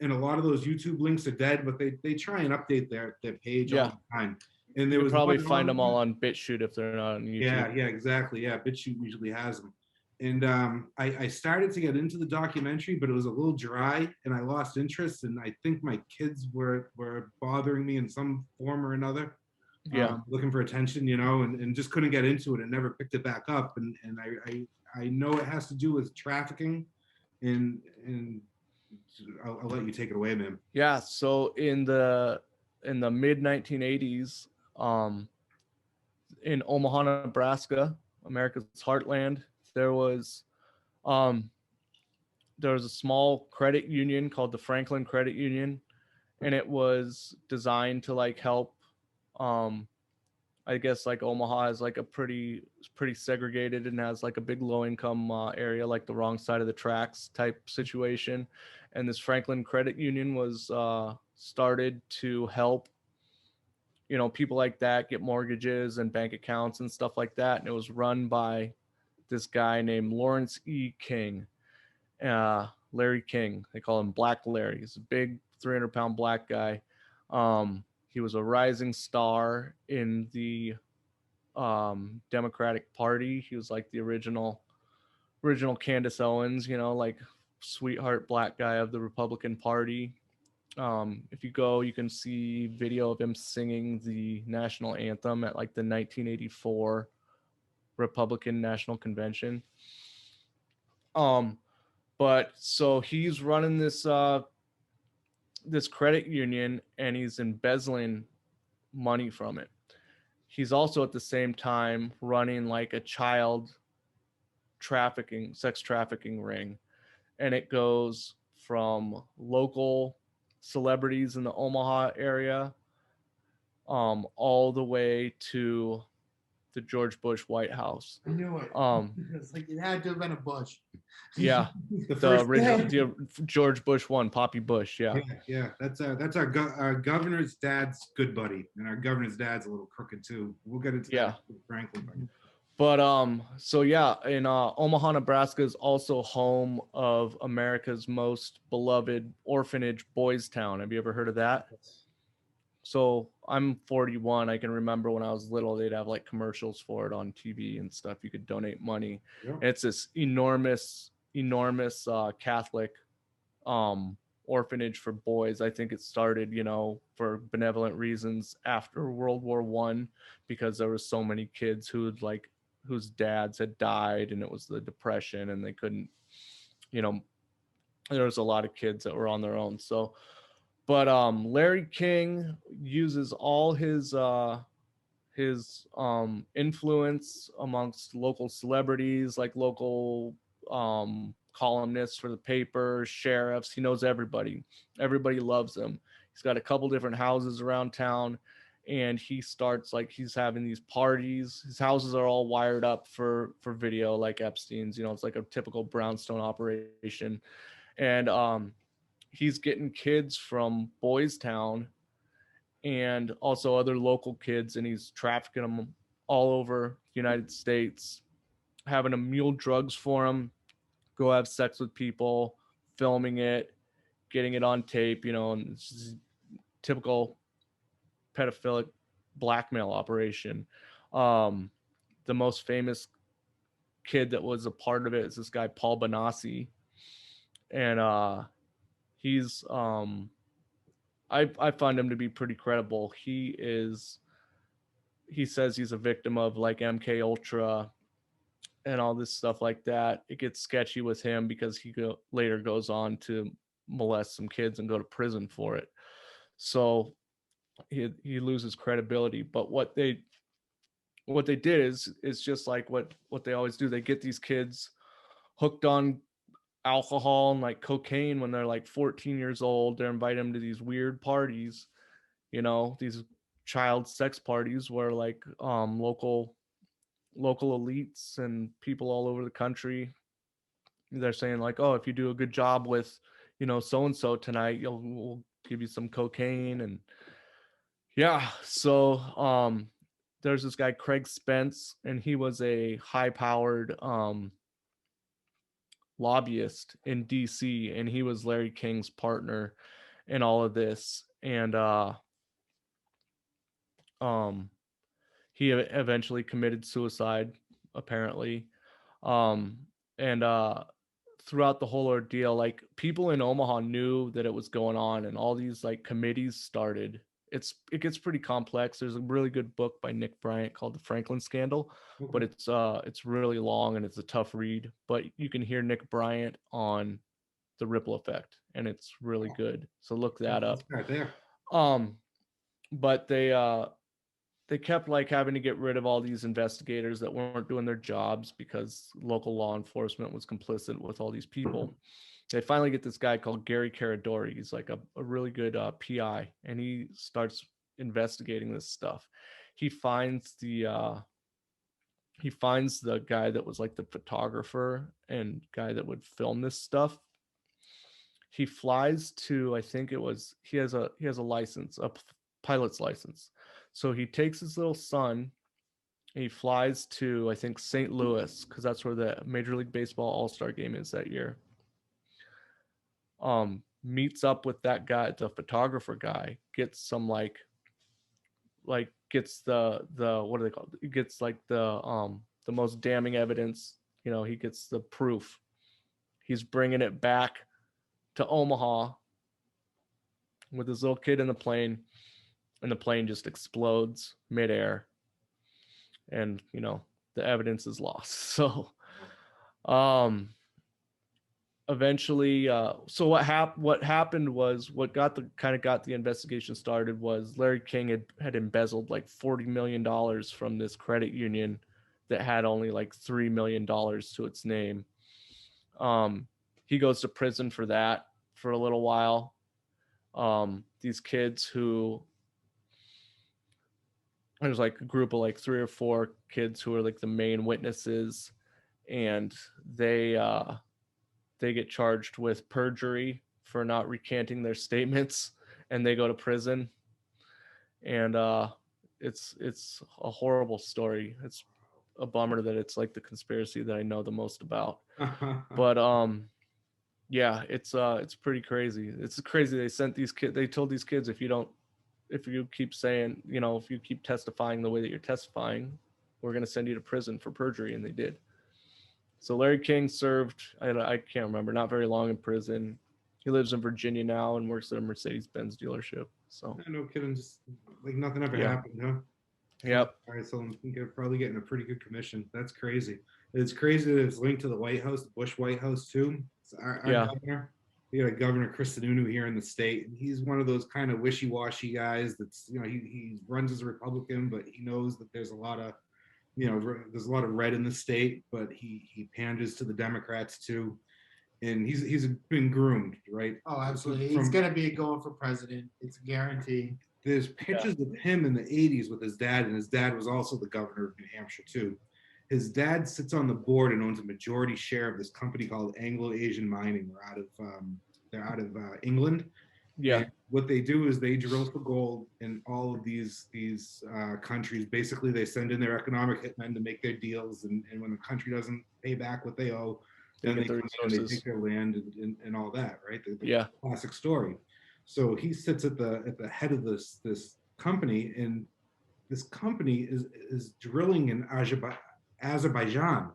and a lot of those YouTube links are dead, but they try and update their page all the time. And there was probably find them all on BitChute if they're not on YouTube. Yeah, exactly. Yeah, BitChute usually has them. And I started to get into the documentary, but it was a little dry and I lost interest. And I think my kids were bothering me in some form or another. Looking for attention, and just couldn't get into it and never picked it back up. And I know it has to do with trafficking, and I'll let you take it away, man. Yeah. So in the mid 1980s, in Omaha, Nebraska, America's heartland, there was a small credit union called the Franklin Credit Union, and it was designed to help. I guess Omaha is a pretty segregated and has a big low income area, the wrong side of the tracks type situation. And this Franklin Credit Union was started to help people like that get mortgages and bank accounts and stuff like that. And it was run by this guy named Lawrence E. King, Larry King. They call him Black Larry. He's a big 300-pound black guy. He was a rising star in the Democratic Party. He was like the original Candace Owens, like sweetheart black guy of the Republican Party. If you go, you can see video of him singing the national anthem at like the 1984 Republican National Convention. But so he's running this this credit union, and he's embezzling money from it. He's also at the same time running like a sex trafficking ring, and it goes from local celebrities in the Omaha area all the way to the George Bush White House. I knew it. It's like it had to have been a Bush. Yeah, the George Bush one, Poppy Bush. Yeah. That's our governor's dad's good buddy, and our governor's dad's a little crooked too. We'll get into that with Franklin. But so yeah, in Omaha, Nebraska is also home of America's most beloved orphanage, Boys Town. Have you ever heard of that? So I'm 41. I can remember when I was little, they'd have like commercials for it on TV and stuff. You could donate money. Yeah. It's this enormous Catholic orphanage for boys. I think it started, for benevolent reasons after World War I, because there were so many kids whose dads had died, and it was the Depression, and they couldn't, there was a lot of kids that were on their own. So, but Larry King uses all his influence amongst local celebrities, like local columnists for the paper, sheriffs. He knows everybody. Everybody loves him. He's got a couple different houses around town, and he starts he's having these parties. His houses are all wired up for video, like Epstein's. It's like a typical brownstone operation, and he's getting kids from Boys Town and also other local kids, and he's trafficking them all over the United States, having them mule drugs for them, go have sex with people, filming it, getting it on tape, and it's just typical pedophilic blackmail operation. The most famous kid that was a part of it is this guy, Paul Bonacci. And he's I find him to be pretty credible. He says he's a victim of like MK Ultra and all this stuff like that. It gets sketchy with him because he later goes on to molest some kids and go to prison for it. So he loses credibility. But what they did is just like what they always do. They get these kids hooked on alcohol and like cocaine when they're like 14 years old. They're inviting them to these weird parties, these child sex parties where like local elites and people all over the country, they're saying like, oh, if you do a good job with so and so tonight, we'll give you some cocaine. And yeah, so there's this guy Craig Spence, and he was a high-powered lobbyist in DC, and he was Larry King's partner in all of this. And he eventually committed suicide, apparently. And throughout the whole ordeal, like people in Omaha knew that it was going on, and all these like committees started. It gets pretty complex. There's a really good book by Nick Bryant called The Franklin Scandal, but it's really long and it's a tough read. But you can hear Nick Bryant on The Ripple Effect, and it's really good. So look that up. Right there. But they kept like having to get rid of all these investigators that weren't doing their jobs because local law enforcement was complicit with all these people. They finally get this guy called Gary Caradori. He's like a really good PI, and he starts investigating this stuff. He finds the guy that was like the photographer and guy that would film this stuff. He flies to, I think it was, he has a license, a pilot's license. So he takes his little son and he flies to, I think, St. Louis, because that's where the Major League Baseball All-Star game is that year. meets up with that guy, the photographer guy, gets some like gets the what are they called? He gets like the most damning evidence. You know, he gets the proof. He's bringing it back to Omaha with his little kid in the plane, and the plane just explodes midair, and you know the evidence is lost. So, eventually, so what happened was what got the investigation started was Larry King had embezzled like $40 million from this credit union that had only like $3 million to its name. He goes to prison for that for a little while. These kids who, there's like a group of like 3 or 4 kids who are like the main witnesses, and they get charged with perjury for not recanting their statements, and they go to prison. And it's a horrible story. It's a bummer that it's like the conspiracy that I know the most about. But yeah, it's pretty crazy. It's crazy. They told these kids, if you keep saying, you know, if you keep testifying the way that you're testifying, we're going to send you to prison for perjury. And they did. So Larry King served, I can't remember, not very long in prison. He lives in Virginia now and works at a Mercedes-Benz dealership. So No kidding, just like nothing ever Yeah. happened, huh? Yep. All right, so I'm probably getting a pretty good commission. That's crazy. It's crazy that it's linked to the White House, the Bush White House too. It's our Yeah. governor. We got a Governor Chris Sununu here in the state, and he's one of those kind of wishy-washy guys. That's, you know, he runs as a Republican, but he knows that there's a lot of, you know, there's a lot of red in the state, but he panders to the Democrats too, and he's been groomed, right? Oh, absolutely. From- He's gonna be going for president. It's a guarantee. There's pictures of him in the 80s with his dad, and his dad was also the governor of New Hampshire too. His dad sits on the board and owns a majority share of this company called Anglo-Asian Mining. They're out of England. Yeah. And what they do is they drill for gold in all of these countries. Basically, they send in their economic hitmen to make their deals, and when the country doesn't pay back what they owe, then They they get the come in and they resources. take their land and all that, right? The Yeah. classic story. So he sits at the head of this company, and this company is drilling in Azerbaijan.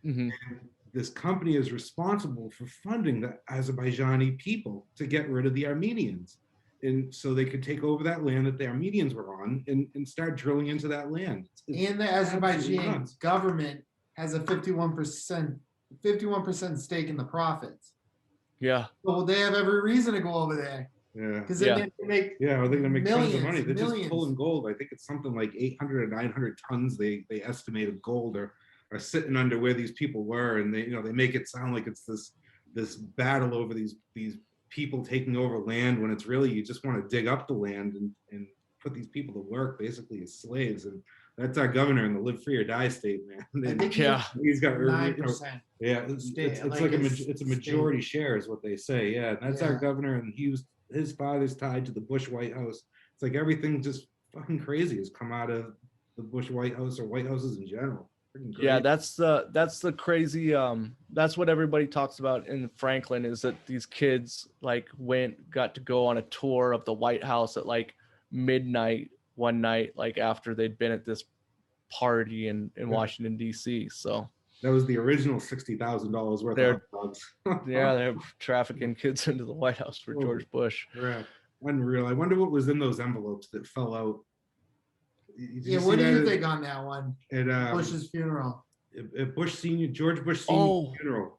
Mm-hmm. And this company is responsible for funding the Azerbaijani people to get rid of the Armenians, and so they could take over that land that the Armenians were on and start drilling into that land. And the absolutely Azerbaijan nuts. government has a 51% stake in the profits. Yeah. So they have every reason to go over there Yeah. because Yeah. they make Yeah, well, they're gonna make tons of money. millions, They're just millions. pulling gold. I think it's something like 800 or 900 tons they estimate of gold are sitting under where these people were, and they make it sound like it's this battle over these people taking over land, when it's really you just want to dig up the land and put these people to work basically as slaves. And that's our governor in the live free or die state, man. I And think Yeah. he's got 9%. yeah, it's Like like his it's a majority share is what they say. Yeah, and that's our Yeah. governor, and his father's tied to the Bush White House. It's like everything just fucking crazy has come out of the Bush White House or White Houses in general. Freaking Yeah, crazy. that's the crazy that's what everybody talks about in Franklin, is that these kids like got to go on a tour of the White House at like midnight one night, like after they'd been at this party in Washington DC. So That was the original $60,000 worth They're- of hot dogs. yeah, they're trafficking kids into the White House for Oh. George Bush. Yeah, unreal. I wonder what was in those envelopes that fell out. Did Yeah, see what do that you at- think on that one? At Bush's funeral. Bush Senior, George Bush Senior Oh. funeral.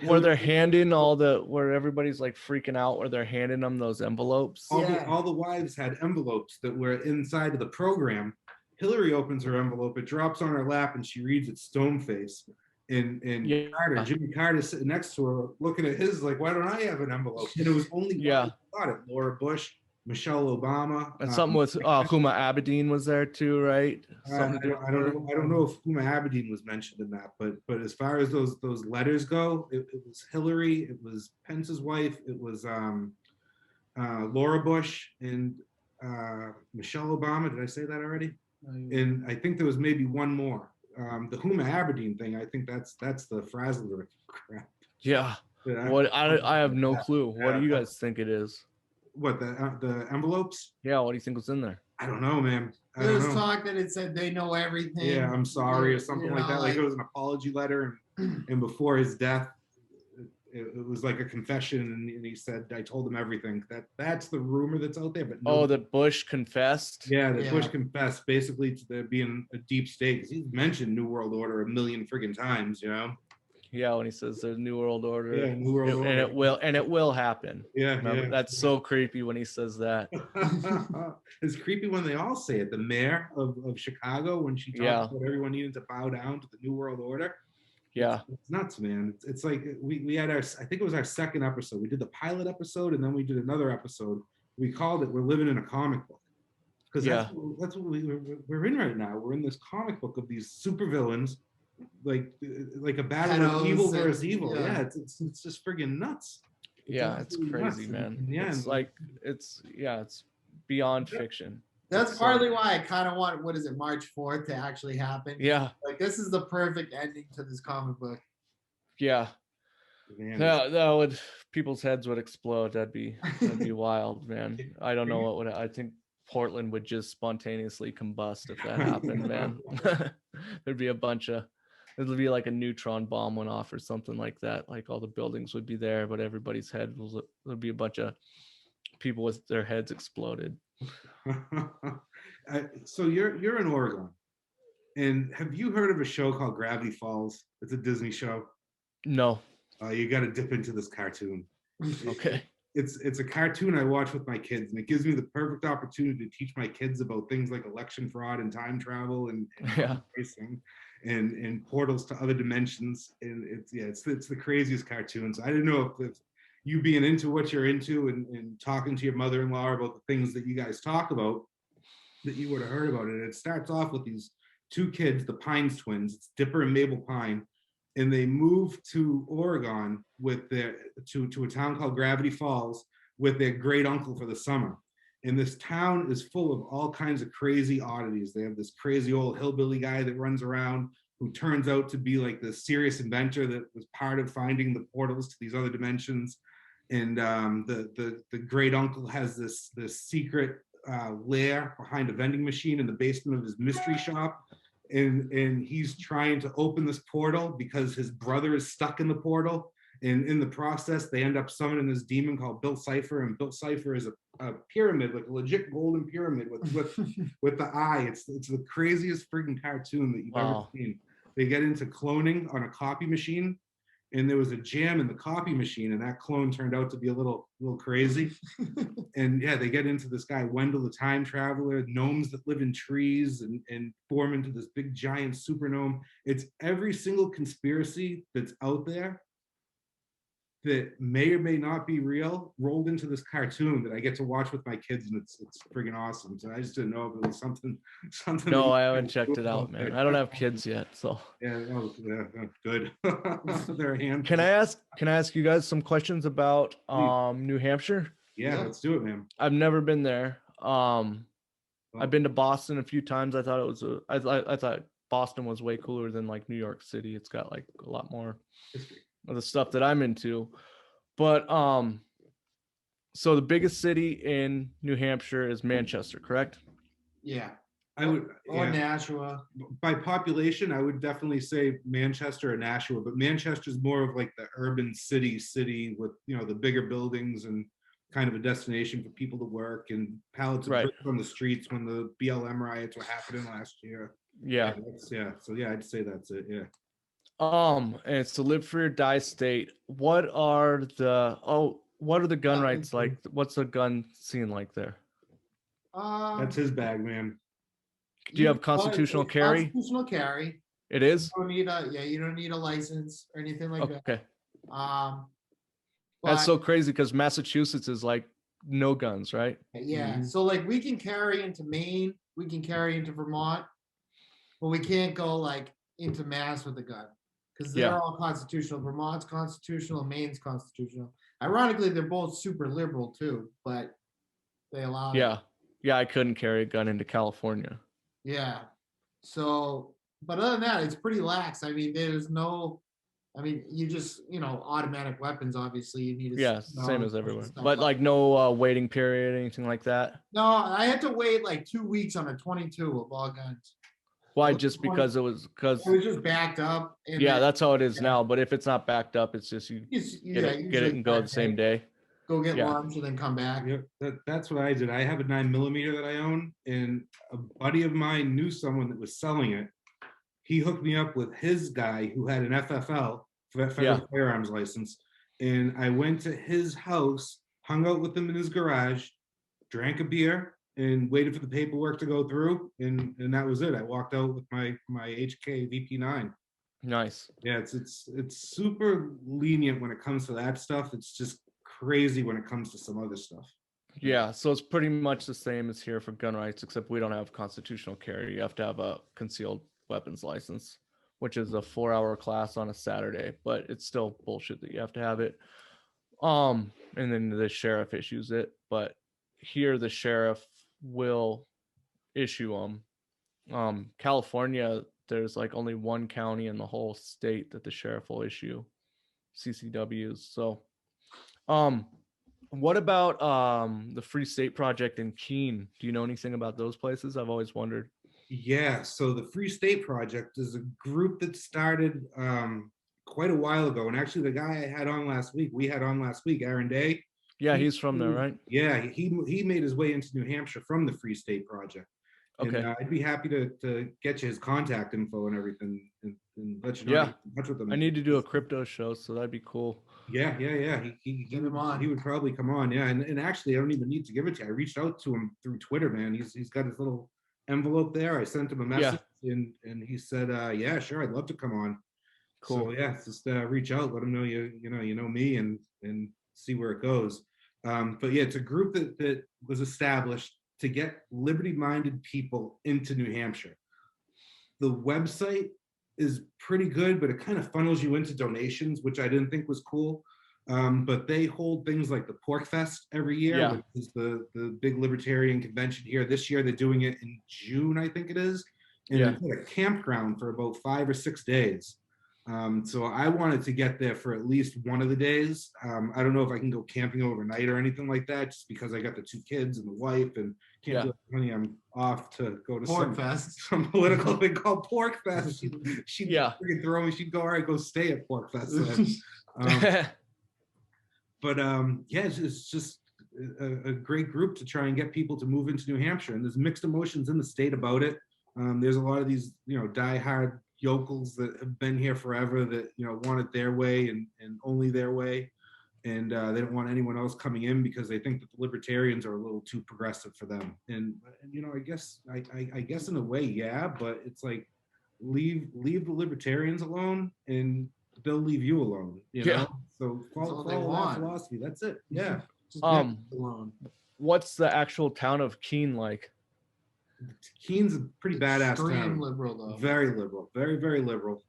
Where they're handing where everybody's like freaking out, where they're handing them those envelopes. Yeah. All the wives had envelopes that were inside of the program. Hillary opens her envelope, it drops on her lap, and she reads it stone face. And Yeah. Jimmy Carter's sitting next to her, looking at his like, why don't I have an envelope? And it was only Yeah. one who got it. Laura Bush, Michelle Obama. And something with Huma Abedin was there too, right? I Something to do don't with know. I don't know if Huma Abedin was mentioned in that, but as far as those letters go, it was Hillary, it was Pence's wife, it was Laura Bush and Michelle Obama. Did I say that already? And I think there was maybe one more. The Huma Abedin thing, I think that's the Frazzler crap. Yeah. What I have no clue. What do you guys think it is? What, the envelopes? Yeah, what do you think was in there? I don't know, man. I There don't was know. talk that it said they know everything. Yeah, I'm sorry, or You something know, like that. Like it was an apology letter, and before his death, it was like a confession, and he said, "I told him everything." That's the rumor that's out there. But Oh, that Bush confessed. yeah, that Yeah. Bush confessed basically to there being a deep state. 'Cause he's mentioned New World Order a million friggin' times, you know. Yeah, when he says there's New World Order, Yeah, New World Order, and it will happen. Yeah, Remember, yeah. that's so creepy when he says that. It's creepy when they all say it. The mayor of Chicago, when she talks Yeah. about everyone needing to bow down to the New World Order. Yeah, It's nuts, man. It's like we had I think it was our second episode. We did the pilot episode, and then we did another episode. We called it "We're Living in a Comic Book," because that's what we're in right now. We're in this comic book of these supervillains, like a battle of evil versus evil. Yeah, it's just friggin' nuts. it's crazy, man. Yeah, It's like it's beyond fiction. That's It's partly why I kind of want, what is it, March 4th to actually happen. Yeah, Like, this is the perfect ending to this comic book. yeah. Man, That would, people's heads would explode. That'd be wild, man. I don't know what would. I think Portland would just spontaneously combust if that happened, man. There'd be it'd be like a neutron bomb went off or something like that. Like all the buildings would be there, but everybody's head there'd be a bunch of people with their heads exploded. So you're in Oregon, and have you heard of a show called Gravity Falls? It's a Disney show. No. You got to dip into this cartoon. Okay. It's a cartoon I watch with my kids, and it gives me the perfect opportunity to teach my kids about things like election fraud and time travel and racing and portals to other dimensions. And it's the craziest cartoon. So I didn't know if you being into what you're into and talking to your mother-in-law about the things that you guys talk about, that you would have heard about it. It starts off with these two kids, the Pines twins. It's Dipper and Mabel Pine. And they moved to Oregon with to a town called Gravity Falls with their great uncle for the summer. And this town is full of all kinds of crazy oddities. They have this crazy old hillbilly guy that runs around who turns out to be like the serious inventor that was part of finding the portals to these other dimensions. And the great uncle has this secret lair behind a vending machine in the basement of his mystery shop. And he's trying to open this portal because his brother is stuck in the portal. And in the process, they end up summoning this demon called Bill Cipher. And Bill Cipher is a pyramid, like a legit golden pyramid with the eye. It's the craziest freaking cartoon that you've ever seen. They get into cloning on a copy machine, and there was a jam in the copy machine, and that clone turned out to be a little crazy. And yeah, they get into this guy, Wendell the Time Traveler, gnomes that live in trees and form into this big giant super gnome. It's every single conspiracy that's out there that may or may not be real rolled into this cartoon that I get to watch with my kids, and it's friggin' awesome. So I just didn't know if it was something. No, I haven't checked it out, man. I don't have kids yet, so. Yeah, good. Their hand. Can I ask you guys some questions about New Hampshire? Yeah, let's do it, man. I've never been there. I've been to Boston a few times. I thought it was I thought Boston was way cooler than like New York City. It's got like a lot more of the stuff that I'm into. But so the biggest city in New Hampshire is Manchester, correct? Yeah. I would, or Nashua. By population, I would definitely say Manchester or Nashua, but Manchester's more of like the urban city with, the bigger buildings and kind of a destination for people to work and pallets of bricks on the streets when the BLM riots were happening last year. Yeah. So yeah, I'd say that's it. Yeah. And it's to live free or die state. What are the gun rights like? What's the gun scene like there? That's his bag, man. Do you have constitutional carry? Constitutional carry. It is? You don't need a license or anything like that. Okay. But, that's so crazy because Massachusetts is like no guns, right? Yeah. Mm-hmm. So like we can carry into Maine, we can carry into Vermont, but we can't go like into Mass with a gun because they're all constitutional. Vermont's constitutional, Maine's constitutional. Ironically, they're both super liberal too, but they allow it. Yeah, I couldn't carry a gun into California. Yeah. So, but other than that, it's pretty lax. I mean, there's no I mean, you just, automatic weapons, obviously you need to. Yeah, same as everywhere. stuff But up. like no waiting period, anything like that? No, I had to wait like 2 weeks on a 22 of all guns. Why? It was Just because it was just backed up. And yeah, then, that's how it is now. But if it's not backed up, it's just you get it usually and go the that same day. Go get Yeah. lunch and then come back. Yep, that's what I did. I have a 9mm that I own, and a buddy of mine knew someone that was selling it. He hooked me up with his guy who had an FFL, federal firearms license, and I went to his house, hung out with him in his garage, drank a beer, and waited for the paperwork to go through, and that was it. I walked out with my HK VP9. Nice. Yeah, it's super lenient when it comes to that stuff. It's just crazy when it comes to some other stuff. Yeah, so it's pretty much the same as here for gun rights, except we don't have constitutional carry. You have to have a concealed weapons license, which is a 4-hour class on a Saturday, but it's still bullshit that you have to have it. And then the sheriff issues it, but here the sheriff will issue them. California, there's like only one county in the whole state that the sheriff will issue CCWs. So what about the Free State Project in Keene? Do you know anything about those places? I've always wondered. Yeah, so the Free State Project is a group that started quite a while ago. And actually the guy we had on last week, Aaron Day. Yeah, he's from there, right? Yeah, he made his way into New Hampshire from the Free State Project. Okay. And, I'd be happy to get you his contact info and everything and let you know. Yeah, in touch with him. I need to do a crypto show, so that'd be cool. Yeah. He would probably come on. Yeah, and actually, I don't even need to give it to you. I reached out to him through Twitter, man. He's got his little envelope there. I sent him a message, and he said, "Yeah, sure, I'd love to come on." Cool. So yeah, just reach out, let him know you know me, and see where it goes. But yeah, it's a group that was established to get liberty-minded people into New Hampshire. The website is pretty good, but it kind of funnels you into donations, which I didn't think was cool. But they hold things like the Pork Fest every year, which is the big libertarian convention here. This year they're doing it in June, I think it is. And it's at a campground for about 5 or 6 days. So I wanted to get there for at least one of the days. I don't know if I can go camping overnight or anything like that, just because I got the 2 kids and the wife and can't do money. I'm off to go to some political thing called Pork Fest. She'd freaking throw me. She'd go, all right, go stay at Pork Fest. But it's just a great group to try and get people to move into New Hampshire. And there's mixed emotions in the state about it. There's a lot of these, diehard yokels that have been here forever that want it their way and only their way, and they don't want anyone else coming in because they think that the libertarians are a little too progressive for them. And I guess in a way, yeah, but it's like leave the libertarians alone and they'll leave you alone. So follow that philosophy. That's it. Yeah. Just alone. What's the actual town of Keene like? Keene's a pretty badass Extreme town. liberal though. Very liberal, very, very liberal.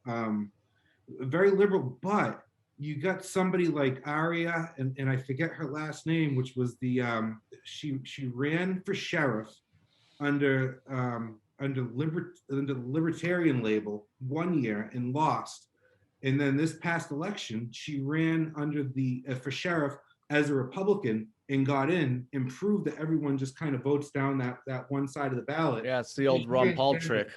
Very liberal, but you got somebody like Aria, and I forget her last name, which was the she ran for sheriff under the Libertarian label 1 year and lost. And then this past election, she ran under the for sheriff as a Republican and got in and proved that everyone just kind of votes down that one side of the ballot. Yeah, it's the old Ron Paul trick.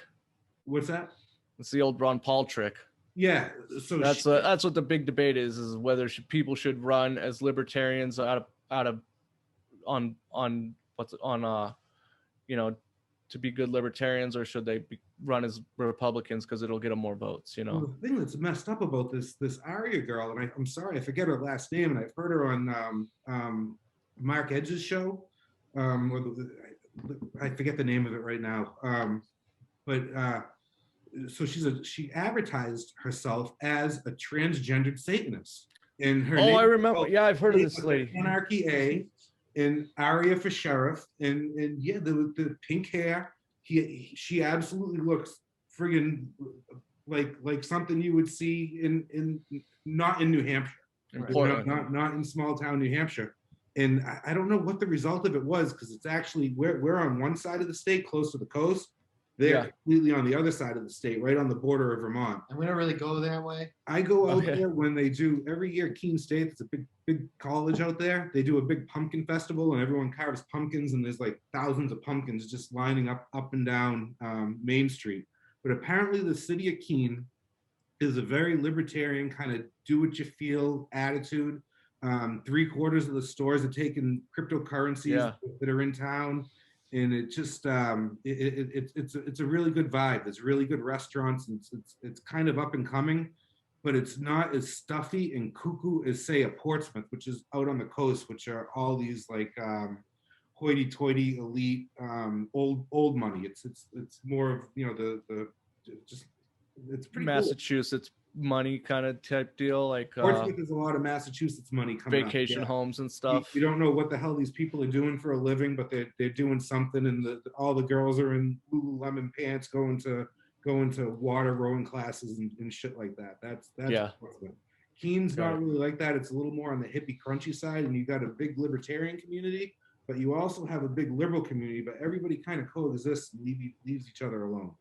What's that? It's the old Ron Paul trick. Yeah, so that's what the big debate is whether people should run as libertarians to be good libertarians, or should they run as Republicans because it'll get them more votes? Well, the thing that's messed up about this Aria girl, and I'm sorry, I forget her last name, and I've heard her on Mark Edge's show. I forget the name of it right now. So she advertised herself as a transgendered Satanist. And her name, I remember. Yeah, I've heard of this lady. Anarchy A, and Aria for sheriff, and yeah, the pink hair. She absolutely looks friggin' like something you would see in not in New Hampshire, not in small town New Hampshire. And I don't know what the result of it was, because it's actually we're on one side of the state close to the coast, They're completely on the other side of the state, right on the border of Vermont. And we don't really go that way. I go out there when they do every year. Keene State, it's a big college out there. They do a big pumpkin festival, and everyone carves pumpkins, and there's like thousands of pumpkins just lining up and down Main Street. But apparently, the city of Keene is a very libertarian kind of do-what-you-feel attitude. 3/4 of the stores are taking cryptocurrencies that are in town. And it just it's a really good vibe. It's really good restaurants. It's kind of up and coming, but it's not as stuffy and cuckoo as say a Portsmouth, which is out on the coast, which are all these like hoity-toity elite old money. It's more of the just it's pretty Massachusetts money kind of type deal, like Portsmouth is a lot of Massachusetts money coming vacation homes and stuff. You don't know what the hell these people are doing for a living, but they're doing something, and all the girls are in Lululemon pants going to water rowing classes and shit like that. That's Portsmouth. Keene's not really like that. It's a little more on the hippie crunchy side, and you got a big libertarian community, but you also have a big liberal community, but everybody kind of coexists and leaves each other alone.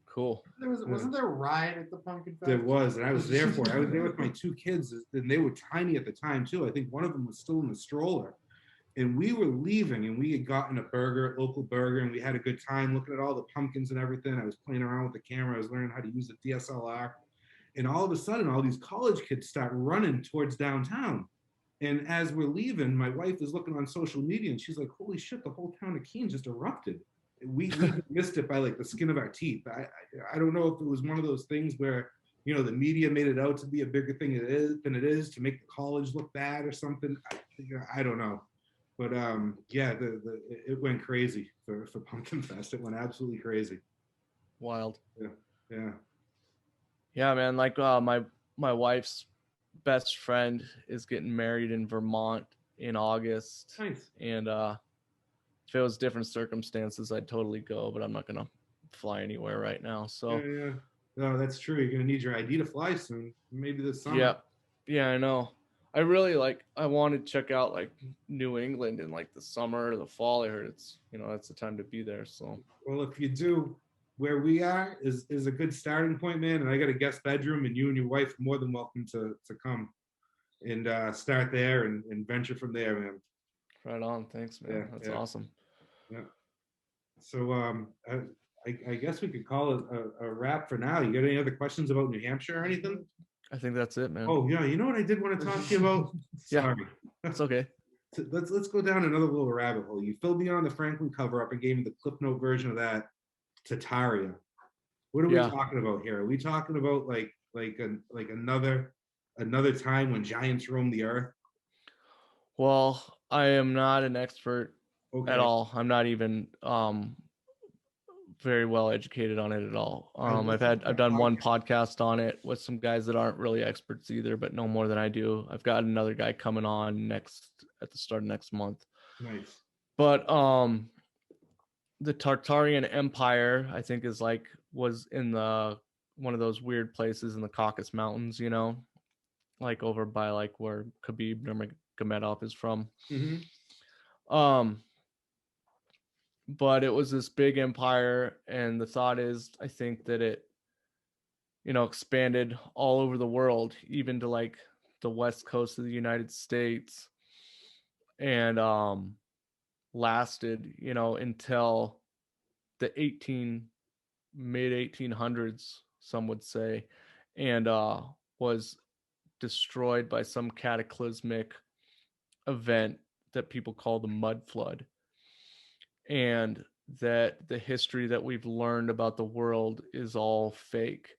Cool. Wasn't there a riot at the Pumpkin Fest? There was, and I was there for it. I was there with my 2 kids, and they were tiny at the time too. I think one of them was still in the stroller. And we were leaving, and we had gotten a local burger, and we had a good time looking at all the pumpkins and everything. I was playing around with the camera. I was learning how to use the DSLR. And all of a sudden, all these college kids start running towards downtown. And as we're leaving, my wife is looking on social media, and she's like, holy shit, the whole town of Keene just erupted. We missed it by like the skin of our teeth. I don't know if it was one of those things where, the media made it out to be a bigger thing than it is to make the college look bad or something. I don't know. But it went crazy for Pumpkin Fest. It went absolutely crazy. Wild. Yeah, man. Like my wife's best friend is getting married in Vermont in August. Nice. And if it was different circumstances, I'd totally go, but I'm not gonna fly anywhere right now. So yeah. No, that's true. You're gonna need your ID to fly soon. Maybe this summer. Yeah, I know. I really I want to check out like New England in like the summer or the fall. I heard it's that's the time to be there. So well, if you do, where we are is a good starting point, man. And I got a guest bedroom, and you and your wife are more than welcome to come and start there and venture from there, man. Right on. Thanks, man. That's awesome. Yeah. So I guess we could call it a wrap for now. You got any other questions about New Hampshire or anything? I think that's it, man. Oh yeah, you know what I did want to talk to you about? Sorry. That's okay. Let's go down another little rabbit hole. You filled me on the Franklin cover up and gave me the Cliff Note version of that. Tartaria. What are we talking about here? Are we talking about like another time when giants roamed the earth? Well, I am not an expert at all. I'm not even very well educated on it at all. I've done one podcast on it with some guys that aren't really experts either, but know more than I do. I've got another guy coming on at the start of next month. Nice. But the Tartarian Empire, I think, was in one of those weird places in the Caucasus Mountains, like over by like where Khabib Nurmagomedov is from. Mm-hmm. But it was this big empire, and the thought is, I think that it, expanded all over the world, even to like the west coast of the United States, and lasted, until the mid 1800s, some would say, and was destroyed by some cataclysmic event that people call the mud flood. And that the history that we've learned about the world is all fake,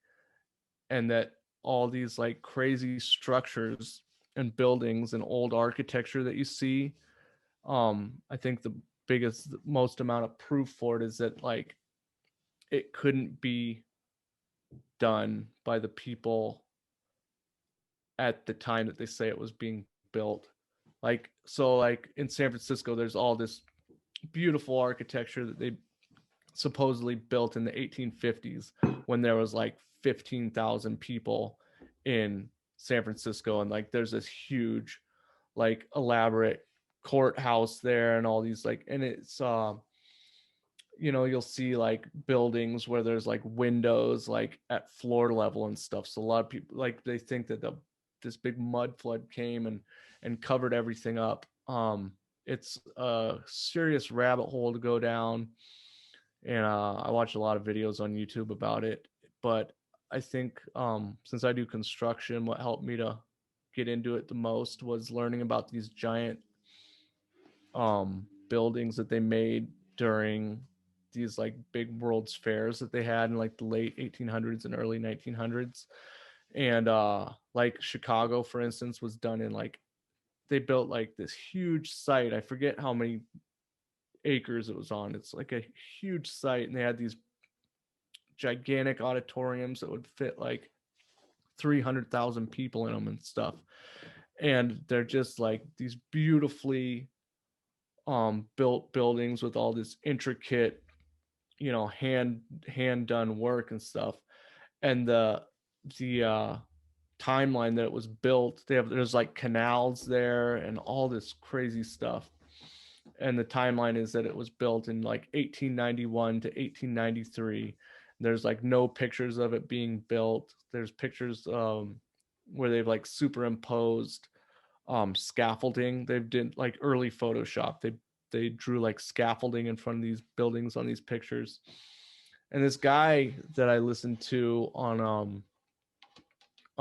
and that all these like crazy structures and buildings and old architecture that you see, I think the most amount of proof for it is that like it couldn't be done by the people at the time that they say it was being built. Like, so like in San Francisco, there's all this beautiful architecture that they supposedly built in the 1850s when there was like 15,000 people in San Francisco, and like there's this huge like elaborate courthouse there and all these like, and it's you know, you'll see like buildings where there's like windows like at floor level and stuff. So a lot of people like they think that this big mud flood came and covered everything up. It's a serious rabbit hole to go down, and I watch a lot of videos on YouTube about it. But I think since I do construction, what helped me to get into it the most was learning about these giant buildings that they made during these like big world's fairs that they had in like the late 1800s and early 1900s. And like Chicago, for instance, was done in like, they built like this huge site. I forget how many acres it was on. It's like a huge site, and they had these gigantic auditoriums that would fit like 300,000 people in them and stuff. And they're just like these beautifully built buildings with all this intricate, you know, hand done work and stuff. And the timeline that it was built, there's like canals there and all this crazy stuff. And the timeline is that it was built in like 1891 to 1893. There's like no pictures of it being built. There's pictures where they've like superimposed scaffolding. They've did like early Photoshop. They drew like scaffolding in front of these buildings on these pictures. And this guy that I listened to on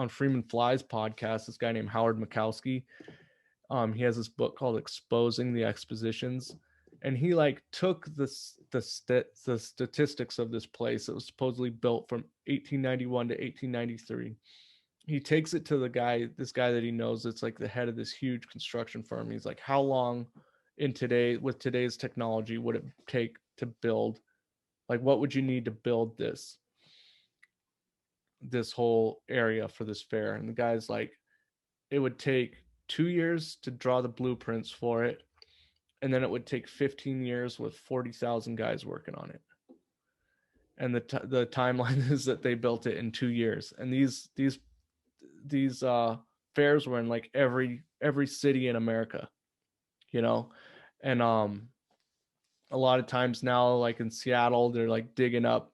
Freeman Fly's podcast, this guy named Howard Mikowski, he has this book called Exposing the Expositions, and he like took the statistics of this place that was supposedly built from 1891 to 1893. He takes it to this guy that he knows that's like the head of this huge construction firm. He's like, how long with today's technology would it take to build, like what would you need to build this whole area for this fair? And the guy's like, it would take 2 years to draw the blueprints for it, and then it would take 15 years with 40,000 guys working on it. And the timeline is that they built it in 2 years. And these fairs were in like every city in America, you know. And a lot of times now, like in Seattle, they're like digging up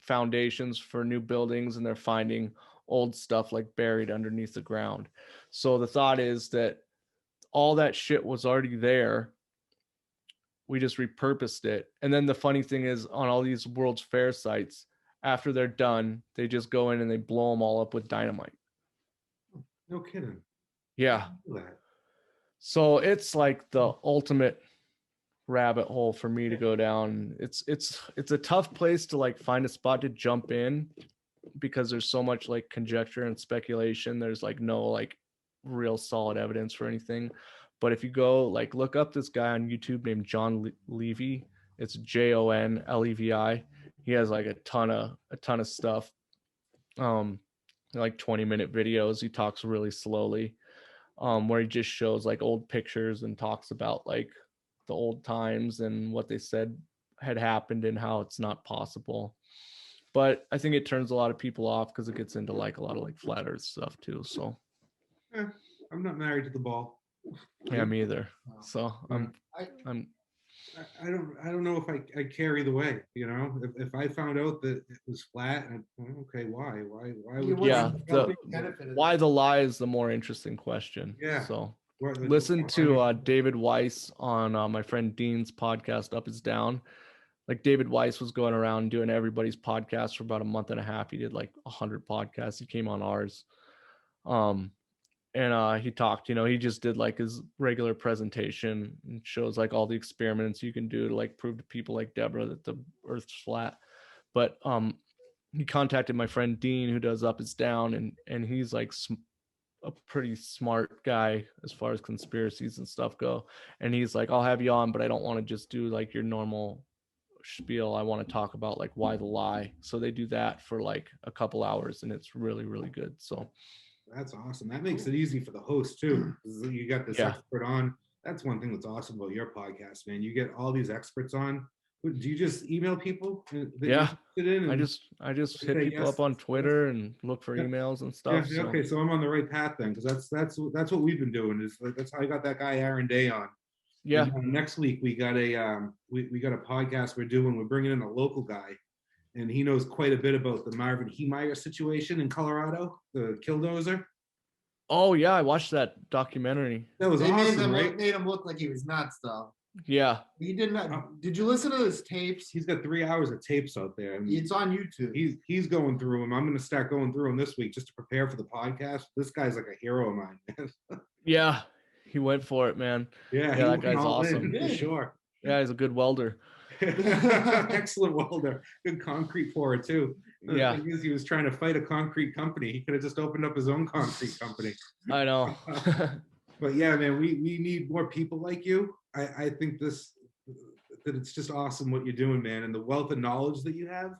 foundations for new buildings, and they're finding old stuff like buried underneath the ground. So the thought is that all that shit was already there. We just repurposed it. And then the funny thing is, on all these World's Fair sites, after they're done, they just go in and they blow them all up with dynamite. No kidding. Yeah. So it's like the ultimate rabbit hole for me to go down. It's a tough place to like find a spot to jump in, because there's so much like conjecture and speculation. There's like no like real solid evidence for anything. But if you go like look up this guy on YouTube named John Levy, it's JONLEVI. He has like a ton of stuff, like 20-minute videos. He talks really slowly, where he just shows like old pictures and talks about like the old times and what they said had happened and how it's not possible. But I think it turns a lot of people off because it gets into like a lot of like flat earth stuff too. So I'm not married to the ball. Yeah, me either. So I don't know if I care either way. You know, if I found out that it was flat, okay, why would why the lie is the more interesting question. Yeah. So listen to David Weiss on my friend Dean's podcast, Up Is Down. Like David Weiss was going around doing everybody's podcast for about a month and a half. He did like 100 podcasts. He came on ours. And he talked, you know, he just did like his regular presentation and shows like all the experiments you can do to like prove to people like Debra that the earth's flat. But he contacted my friend Dean, who does Up Is Down, and he's like a pretty smart guy as far as conspiracies and stuff go. And he's like, I'll have you on, but I don't want to just do like your normal spiel. I want to talk about like why the lie. So they do that for like a couple hours, and it's really, really good. So that's awesome. That makes it easy for the host too. You got this expert on. That's one thing that's awesome about your podcast, man. You get all these experts on. Do you just email people? Yeah, I just hit people up on Twitter and look for emails and stuff. Yeah, so I'm on the right path then, because that's what we've been doing. That's how I got that guy Aaron Day on. Yeah. And, next week we got a we got a podcast we're doing. We're bringing in a local guy, and he knows quite a bit about the Marvin Heemeyer situation in Colorado, the killdozer. Oh yeah, I watched that documentary. That was awesome, right? Made him look like he was nuts, though. Yeah. He did not. Did you listen to his tapes? He's got 3 hours of tapes out there. And it's on YouTube. He's going through them. I'm going to start going through them this week just to prepare for the podcast. This guy's like a hero of mine, man. Yeah, he went for it, man. Yeah, that guy's awesome. For sure. Yeah, he's a good welder. Excellent welder. Good concrete pourer too. Yeah. The thing is, he was trying to fight a concrete company. He could have just opened up his own concrete company. I know. But yeah, man, we need more people like you. I think that it's just awesome what you're doing, man, and the wealth of knowledge that you have.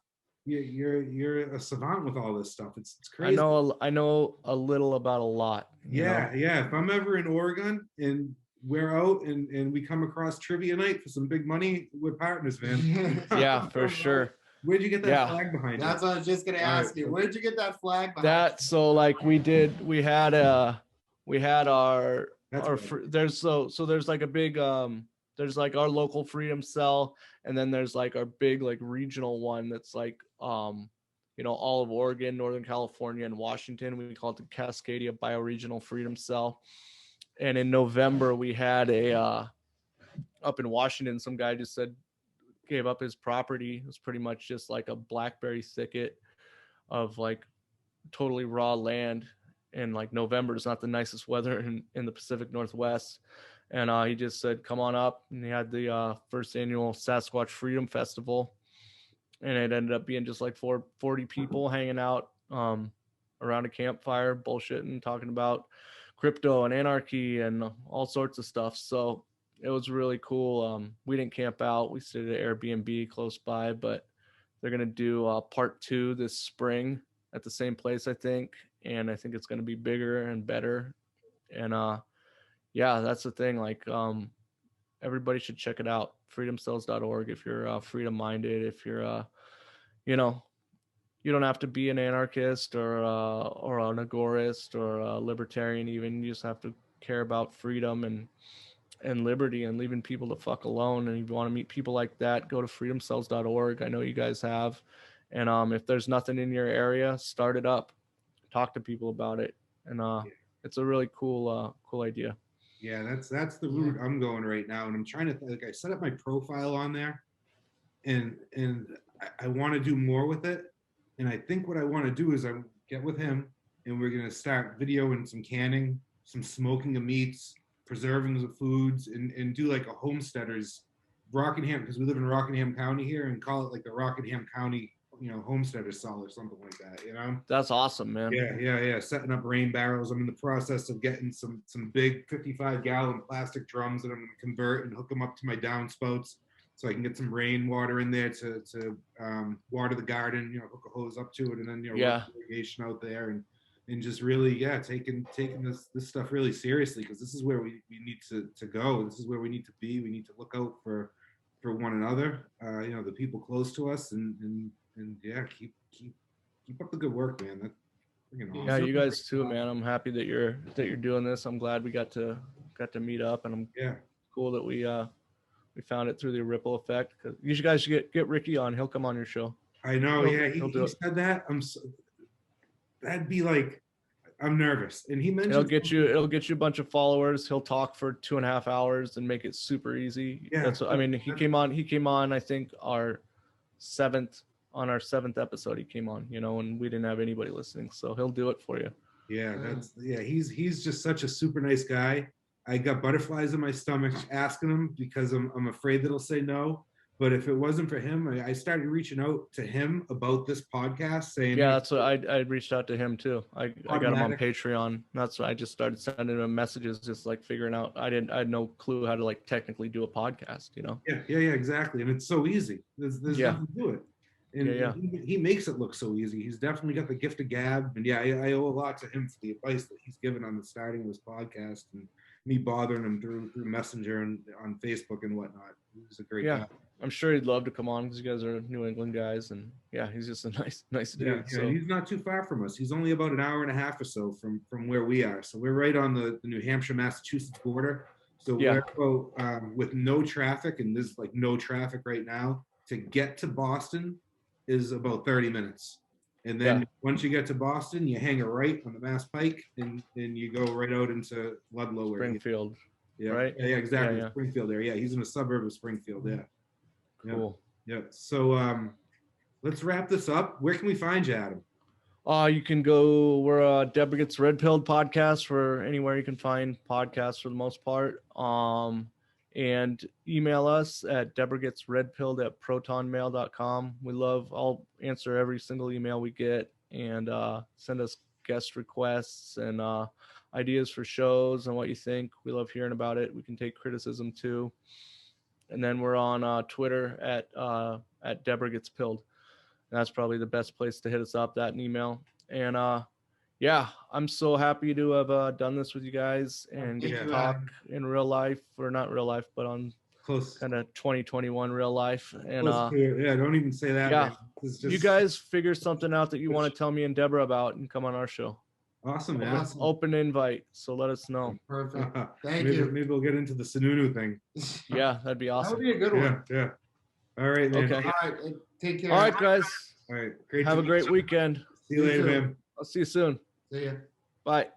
You're a savant with all this stuff. It's crazy. I know a little about a lot. Yeah. If I'm ever in Oregon and we're out and we come across trivia night for some big money, we're partners, man. Yeah, for sure. Where'd you get that flag behind? That's what I was just gonna ask you. Where'd you get that flag behind? That so like we had our there's there's like a big there's like our local freedom cell, and then there's like our big like regional one that's like all of Oregon, Northern California, and Washington. We call it the Cascadia Bioregional Freedom Cell. And in November we had a up in Washington, some guy just gave up his property. It was pretty much just like a blackberry thicket of like totally raw land. And like November is not the nicest weather in the Pacific Northwest. And he just said, come on up. And he had the first annual Sasquatch Freedom Festival. And it ended up being just like 40 people hanging out around a campfire, bullshitting, talking about crypto and anarchy and all sorts of stuff. So it was really cool. We didn't camp out. We stayed at Airbnb close by, but they're going to do part 2 this spring at the same place, I think. And I think it's going to be bigger and better. And yeah, that's the thing. Like everybody should check it out. freedomcells.org if you're freedom minded, if you're you don't have to be an anarchist or an agorist or a libertarian even. You just have to care about freedom and liberty and leaving people the fuck alone. And if you want to meet people like that, go to freedomcells.org. I know you guys have. And if there's nothing in your area, start it up. Talk to people about it. And it's a really cool idea. Yeah, that's the route I'm going right now. And I'm trying to I set up my profile on there and I want to do more with it. And I think what I want to do is I get with him and we're going to start videoing some canning, some smoking of meats, preserving of foods, and do like a homesteaders Rockingham, because we live in Rockingham County here, and call it like the Rockingham County, homesteader cell or something like that, That's awesome, man. Yeah. Setting up rain barrels. I'm in the process of getting some big 55-gallon plastic drums that I'm going to convert and hook them up to my downspouts so I can get some rainwater in there to water the garden, hook a hose up to it, and then run irrigation out there and just really taking this stuff really seriously, because this is where we need to go. This is where we need to be. We need to look out for one another, the people close to us, and keep up the good work, man. That's freaking awesome. Yeah, you guys too, man. I'm happy that you're doing this. I'm glad we got to meet up, and I'm cool that we found it through the ripple effect. Because you guys should get Ricky on. He'll come on your show. I know. He said that. That'd be like, I'm nervous. And he mentioned it'll get you a bunch of followers. He'll talk for 2.5 hours and make it super easy. Yeah. He came on, I think our 7th episode he came on, and we didn't have anybody listening. So he'll do it for you. Yeah, he's just such a super nice guy. I got butterflies in my stomach asking him because I'm afraid that he'll say no. But if it wasn't for him, I started reaching out to him about this podcast, saying, yeah, that's what I reached out to him too. I got him on Patreon. That's what I just started sending him messages, just like figuring out. I had no clue how to like technically do a podcast, Yeah, exactly. And it's so easy. There's nothing to do it. And he makes it look so easy. He's definitely got the gift of gab. And I owe a lot to him for the advice that he's given on the starting of this podcast and me bothering him through Messenger and on Facebook and whatnot. He's a great guy. I'm sure he'd love to come on because you guys are New England guys, and he's just a nice dude. Yeah, so. He's not too far from us. He's only about an hour and a half or so from where we are. So we're right on the New Hampshire, Massachusetts border. So Yeah. with no traffic, and there's like no traffic right now, to get to Boston is about 30 minutes. And then once you get to Boston, you hang a right on the Mass Pike and you go right out into Ludlow. Springfield. Yeah, right? Yeah, exactly. Yeah. Springfield there. Yeah, he's in a suburb of Springfield. Yeah. Cool. Yeah. So let's wrap this up. Where can we find you, Adam? You can go, we're Debra Gets Red Pilled podcast for anywhere you can find podcasts for the most part. And email us at debragetsredpilled@protonmail.com. I'll answer every single email we get, and send us guest requests and ideas for shows and what you think. We love hearing about it. We can take criticism too. And then we're on Twitter at Debra Gets Pilled. That's probably the best place to hit us up, that email. And yeah, I'm so happy to have done this with you guys and get to talk in real life, or not real life, but on close kind of 2021 real life. And yeah, don't even say that. Yeah, man. Just... you guys figure something out that you want to tell me and Debra about and come on our show. Awesome, man. Awesome. Open invite, so let us know. Perfect. Thank maybe, you. Maybe we'll get into the Sununu thing. Yeah, that'd be awesome. That would be a good one. Yeah. All right, man. Okay. All right. Take care. All right, guys. All right. Great. Have a great weekend. See you later, too. man. I'll see you soon. See ya. Bye.